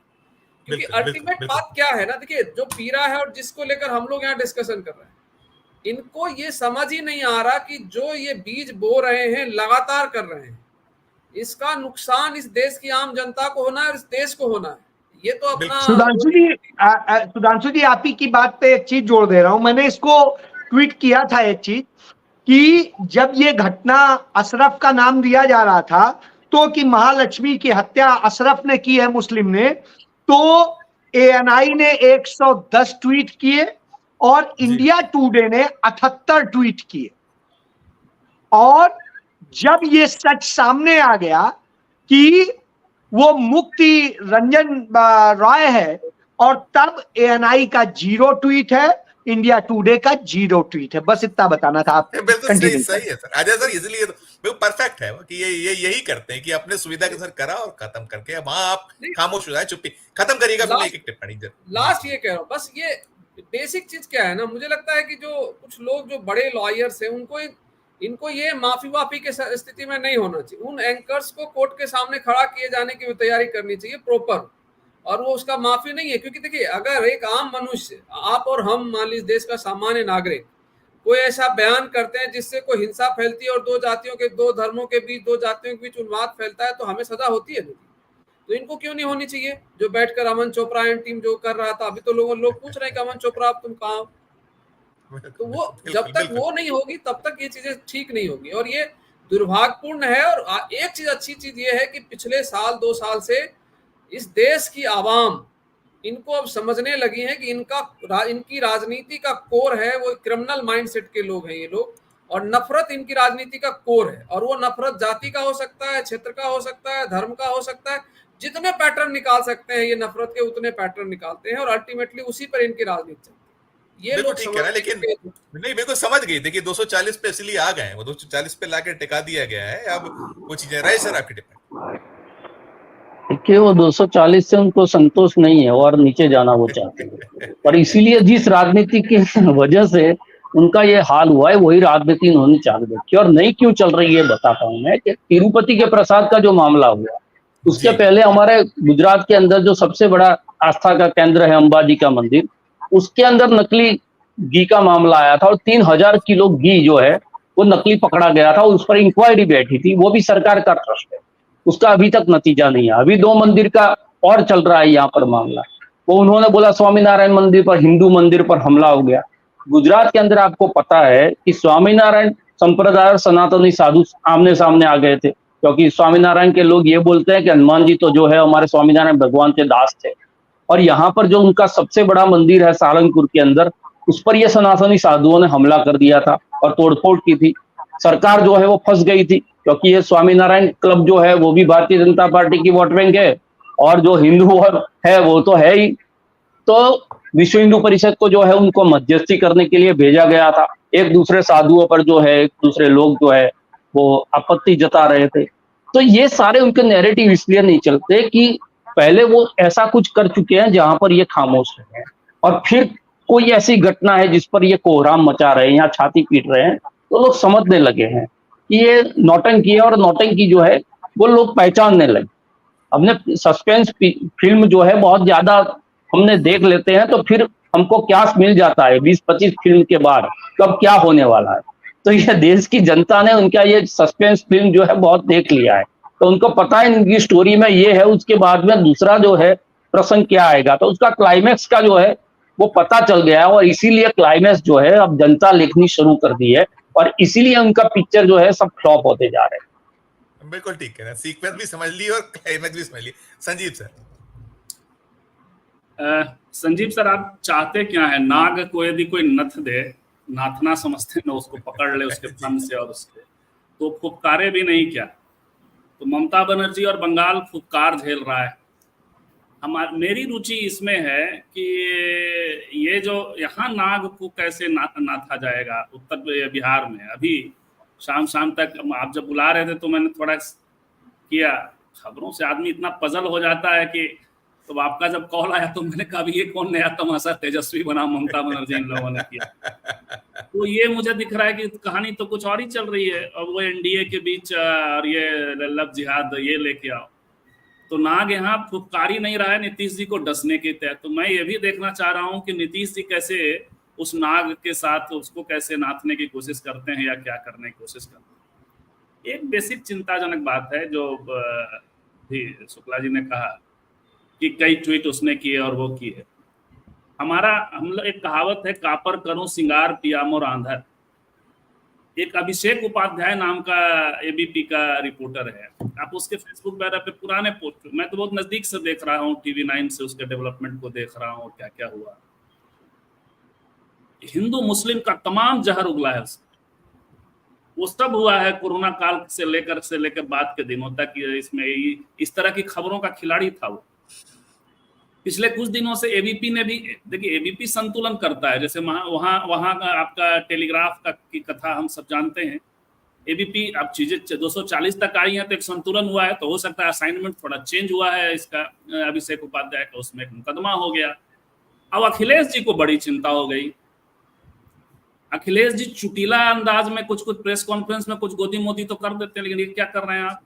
क्योंकि अल्टीमेट बात क्या है ना, देखिए जो पीरा है और जिसको लेकर हम लोग यहाँ डिस्कशन कर रहे हैं, इनको ये समझ ही नहीं आ रहा कि जो ये बीज बो रहे हैं, लगातार कर रहे हैं, इसका नुकसान इस देश की आम जनता को होना है और इस देश को होना है। ये तो अपना सुधांशु जी आप ही की बात पे एक चीज जोड़ दे रहा हूं। मैंने इसको ट्वीट किया था एक चीज कि जब ये घटना अशरफ का नाम दिया जा रहा था तो कि महालक्ष्मी की हत्या अशरफ ने की है मुस्लिम ने, तो ANI ने 110 ट्वीट किए और इंडिया टुडे ने 78 ट्वीट किए। और जब ये सच सामने आ गया कि वो मुक्ति रंजन रॉय है, और तब ANI का 0 ट्वीट है, इंडिया टुडे का 0 ट्वीट है। बस इतना बताना था। आप सही है सर, अजय सर, इसलिए तो परफेक्ट है कि ये यही करते हैं कि अपने सुविधा के सर करा और खत्म करके वहां आप खामोश हो जाए, चुप्पी खत्म करिएगा। फिर एक टिप्पणी लास्ट ये कह रहा हूँ, बस ये बेसिक चीज क्या है ना, मुझे लगता है कि जो कुछ लोग जो बड़े लॉयर्स हैं इनको ये माफी वाफी के स्थिति में नहीं होना चाहिए। उन एंकर्स को कोर्ट के सामने खड़ा किए जाने की तैयारी करनी चाहिए प्रॉपर, और वो उसका माफी नहीं है। क्योंकि देखिए अगर एक आम मनुष्य, आप और हम, मान लीजिए देश का सामान्य नागरिक, कोई ऐसा बयान करते हैं जिससे कोई हिंसा फैलती है और दो जातियों के, दो धर्मों के बीच, दो जातियों के बीच उन्माद फैलता है, तो हमें सजा होती है। तो इनको क्यों नहीं होनी चाहिए? जो बैठकर अमन चोपड़ा एंड टीम जो कर रहा था, अभी तो लोग पूछ रहे हैं कि अमन चोपड़ा अब तुम कहाँ हो? तो वो जब तक वो नहीं होगी तब तक ये चीजें ठीक नहीं होगी। और ये दुर्भाग्यपूर्ण है। और एक चीज अच्छी चीज ये है कि पिछले साल 2 साल से इस देश की आवाम इनको अब समझने लगी है कि इनकी राजनीति का कोर है वो क्रिमिनल माइंडसेट के लोग हैं ये लोग, और नफरत इनकी राजनीति का कोर है। और वो नफरत जाति का हो सकता है, क्षेत्र का हो सकता है, धर्म का हो सकता है, जितने पैटर्न निकाल सकते हैं ये नफरत के उतने पैटर्न निकालते हैं, और अल्टीमेटली उसी पर इनकी राजनीति चलती है। ये लोग ठीक है, लेकिन नहीं, बिल्कुल समझ गई। देखिए 240 पे इसलिए आ गए, वो 240 पे लाके टिका दिया गया है। अब वो चीजें रहे सर आपकी टिप्पणी। देखिए वो 240 से उनको संतोष नहीं है और नीचे जाना वो चाहते हैं, और इसीलिए जिस राजनीति की वजह से उनका ये हाल हुआ है वही राजनीति उन्होंने चालू रखी। और नहीं क्यों चल रही है बताता हूँ मैं। कि तिरुपति के प्रसाद का जो मामला हुआ, उसके पहले हमारे गुजरात के अंदर जो सबसे बड़ा आस्था का केंद्र है अंबाजी का मंदिर, उसके अंदर नकली घी का मामला आया था और 3000 किलो घी जो है वो नकली पकड़ा गया था। उस पर इंक्वायरी बैठी थी, वो भी सरकार का ट्रस्ट है, उसका अभी तक नतीजा नहीं है। अभी 2 मंदिर का और चल रहा है यहाँ पर मामला। वो उन्होंने बोला स्वामीनारायण मंदिर पर, हिंदू मंदिर पर हमला हो गया। गुजरात के अंदर आपको पता है कि स्वामीनारायण संप्रदाय और सनातनी साधु आमने सामने आ गए थे, क्योंकि स्वामीनारायण के लोग ये बोलते हैं कि हनुमान जी तो जो है हमारे स्वामीनारायण भगवान के दास थे। और यहाँ पर जो उनका सबसे बड़ा मंदिर है सारंगपुर के अंदर, उस पर ये सनातनी साधुओं ने हमला कर दिया था और तोड़फोड़ की थी। सरकार जो है वो फंस गई थी, क्योंकि ये स्वामीनारायण क्लब जो है वो भी भारतीय जनता पार्टी की वोट बैंक है, और जो हिंदू है वो तो है ही। तो विश्व हिंदू परिषद को जो है उनको मध्यस्थी करने के लिए भेजा गया था। एक दूसरे साधुओं पर जो है एक दूसरे लोग जो है वो आपत्ति जता रहे थे। तो ये सारे उनके नैरेटिव इसलिए नहीं चलते कि पहले वो ऐसा कुछ कर चुके हैं जहां पर ये खामोश रहे हैं, और फिर कोई ऐसी घटना है जिस पर ये कोहराम मचा रहे हैं या छाती पीट रहे हैं, तो लोग समझने लगे हैं कि ये नौटंकी है, और नौटंकी जो है वो लोग पहचानने लगे। हमने सस्पेंस फिल्म जो है बहुत ज्यादा हमने देख लेते हैं तो फिर हमको क्या मिल जाता है 20-25 फिल्म के बाद, कब क्या होने वाला है। तो ये देश की जनता ने उनका ये सस्पेंस फिल्म जो है बहुत देख लिया है, तो उनको पता है इनकी स्टोरी में ये है, उसके बाद में दूसरा जो है प्रसंग क्या आएगा, तो उसका क्लाइमैक्स का जो है वो पता चल गया है, और इसीलिए क्लाइमैक्स जो है अब जनता लिखनी शुरू कर दी है, और इसीलिए उनका पिक्चर जो है सब फ्लॉप होते जा रहे हैं। बिल्कुल ठीक है ना, सीक्वेंस भी समझ ली और क्लाइमैक्स भी समझ ली। संजीव सर। संजीव सर, आप चाहते क्या है? नाग को यदि कोई नथ दे, नाथना समझते ना, उसको पकड़ ले उसके फन से और उसके, तो फुफकारे भी नहीं क्या? तो ममता बनर्जी और बंगाल फुफकार झेल रहा है। मेरी रुचि इसमें है कि ये जो यहाँ नाग को कैसे नाथा जाएगा उत्तर बिहार में। अभी शाम तक आप जब बुला रहे थे तो मैंने थोड़ा किया, खबरों से आदमी इतना पजल हो जाता है कि, तो आपका जब कॉल आया तो मैंने कहा ये कौन नया तमाशा तेजस्वी बना ममता बनर्जी इन लोगों ने किया। तो ये मुझे दिख रहा है कि कहानी तो कुछ और ही चल रही है, और वो एनडीए के बीच और ये लव जिहाद ये लेके आओ। तो नाग यहाँ फुफकार ही नहीं रहा है नीतीश जी को डसने के तहत। तो मैं ये भी देखना चाह रहा हूँ कि नीतीश जी कैसे उस नाग के साथ उसको कैसे नाथने की कोशिश करते हैं या क्या करने की कोशिश करते हैं। एक बेसिक चिंताजनक बात है जो भी शुक्ला जी ने कहा कि कई ट्वीट उसने किए और वो किए। हम लोग एक कहावत है, कापर करूं सिंगार पिया मोर आंधर। एक अभिषेक उपाध्याय नाम का एबीपी का रिपोर्टर है, आप उसके फेसबुक वगैरह पे पुराने पोस्ट, मैं तो बहुत नजदीक से देख रहा हूँ, TV9 से उसके डेवलपमेंट को देख रहा हूँ, क्या क्या हुआ। हिंदू मुस्लिम का तमाम जहर उगला है उसका। वो सब हुआ है कोरोना काल से लेकर बाद के दिनों तक। इसमें इस तरह की खबरों का खिलाड़ी था वो। पिछले कुछ दिनों से एबीपी ने भी, देखिए एबीपी संतुलन करता है, जैसे वहाँ का आपका टेलीग्राफ की कथा हम सब जानते हैं। एबीपी अब चीजें 240 तक आई हैं तो एक संतुलन हुआ है, तो हो सकता है असाइनमेंट थोड़ा चेंज हुआ है इसका अभिषेक उपाध्याय का, उसमें एक मुकदमा हो गया। अब अखिलेश जी को बड़ी चिंता हो गई। अखिलेश जी चुटीला अंदाज में कुछ प्रेस कॉन्फ्रेंस में कुछ गोदी मोदी तो कर देते हैं, लेकिन ये क्या कर रहे हैं आप?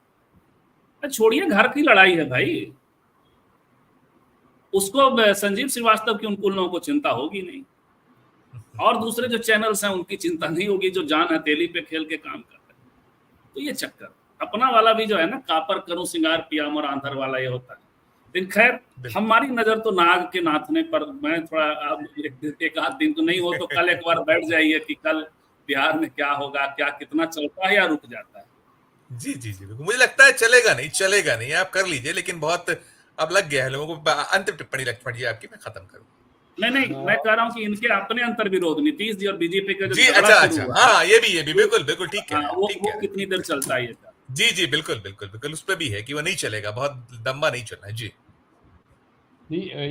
छोड़िए, घर की लड़ाई है भाई। उसको संजीव श्रीवास्तव की उन लोगों को चिंता होगी नहीं, और दूसरे जो चैनल्स हैं उनकी चिंता नहीं होगी, जो जान हथेली पे खेल के काम कर रहे हैं। तो ये चक्कर अपना वाला भी जो है ना, कापर करूं सिंगार पिया मोर आंधर वाला ये होता है। लेकिन खैर, हमारी नजर तो नाग के नाथने पर, मैं थोड़ा अब एक आध दिन तो नहीं हो तो कल एक बार बैठ जाइए कि कल बिहार में क्या होगा, क्या कितना चलता है या रुक जाता है। जी जी जी, मुझे लगता है चलेगा नहीं, आप कर लीजिए, लेकिन बहुत अब लग गया है लोगों को। अंतिम टिप्पणी लक्ष्मण जी आपकी, मैं खत्म करूं। नहीं, मैं कह रहा हूं कि इनके अपने अंतर विरोध नीतीश जी और बीजेपी के जी, अच्छा, हाँ, ये भी बिल्कुल ठीक है। वो कितनी देर चलता है? जी, बिल्कुल उस पर भी है कि वो नहीं चलेगा, बहुत लंबा नहीं चलना है। जी,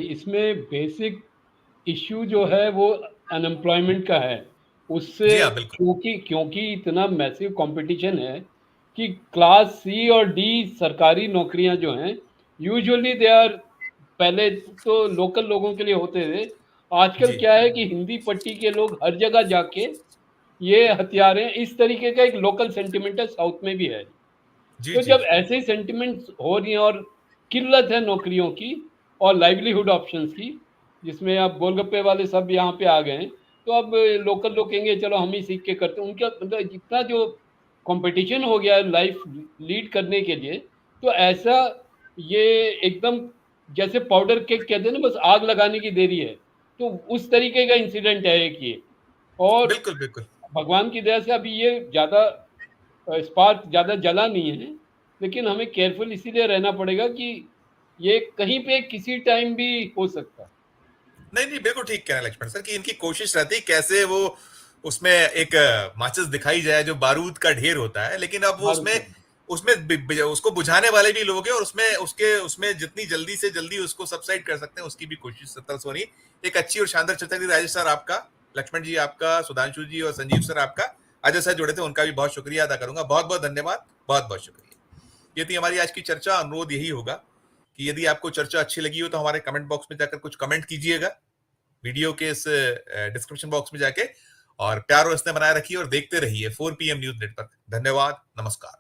इसमें बेसिक इश्यू जो है वो अनएम्प्लॉयमेंट का है। उससे क्योंकि इतना मैसिव कंपटीशन है कि क्लास सी और डी सरकारी नौकरियां जो हैं यूजुअली दे आर, पहले तो लोकल लोगों के लिए होते थे, आजकल क्या है कि हिंदी पट्टी के लोग हर जगह जाके ये हथियारें, इस तरीके का एक लोकल सेंटिमेंट है, साउथ में भी है। तो जब ऐसे सेंटिमेंट्स हो रही हैं और किल्लत है नौकरियों की और लाइवलीहुड ऑप्शंस की, जिसमें अब गोलगप्पे वाले सब यहाँ पे आ गए हैं, तो अब लोकल लोग कहेंगे चलो हम ही सीख के करते हैं। उनका मतलब जितना जो कंपटीशन हो गया है लाइफ लीड करने के लिए, तो ऐसा ये एकदम जैसे पाउडर केक कहते हैं ना, बस आग लगाने की देरी है, तो उस तरीके का इंसिडेंट है एक ये। और बिल्कुल भगवान की दया से अभी ये ज़्यादा स्पार्क ज़्यादा जला नहीं है, लेकिन हमें केयरफुल इसीलिए रहना पड़ेगा कि ये कहीं पे किसी टाइम भी हो सकता है। नहीं, बिल्कुल ठीक कह रहे हैं लक्ष्मण सर कि इनकी कोशिश रहती कैसे वो उसमें एक माचिस दिखाई जाए जो बारूद का ढेर होता है, लेकिन अब वो उसमें उसको बुझाने वाले भी लोग हैं, और उसमें जितनी जल्दी से जल्दी उसको सबसाइड कर सकते हैं उसकी भी कोशिश तरफ से हो रही है। एक अच्छी और शानदार चर्चा थी। राजेश सर आपका, लक्ष्मण जी आपका, सुधांशु जी और संजीव सर आपका, अजय सर जुड़े थे, उनका भी बहुत शुक्रिया अदा करूंगा। बहुत बहुत धन्यवाद, बहुत बहुत शुक्रिया। ये थी हमारी आज की चर्चा। अनुरोध यही होगा कि यदि आपको चर्चा अच्छी लगी हो तो हमारे कमेंट बॉक्स में जाकर कुछ कमेंट कीजिएगा, वीडियो के इस डिस्क्रिप्शन बॉक्स में जाके, और प्यार और स्नेह बनाए रखिए और देखते रहिए 4 PM न्यूज नेटवर्क। धन्यवाद, नमस्कार।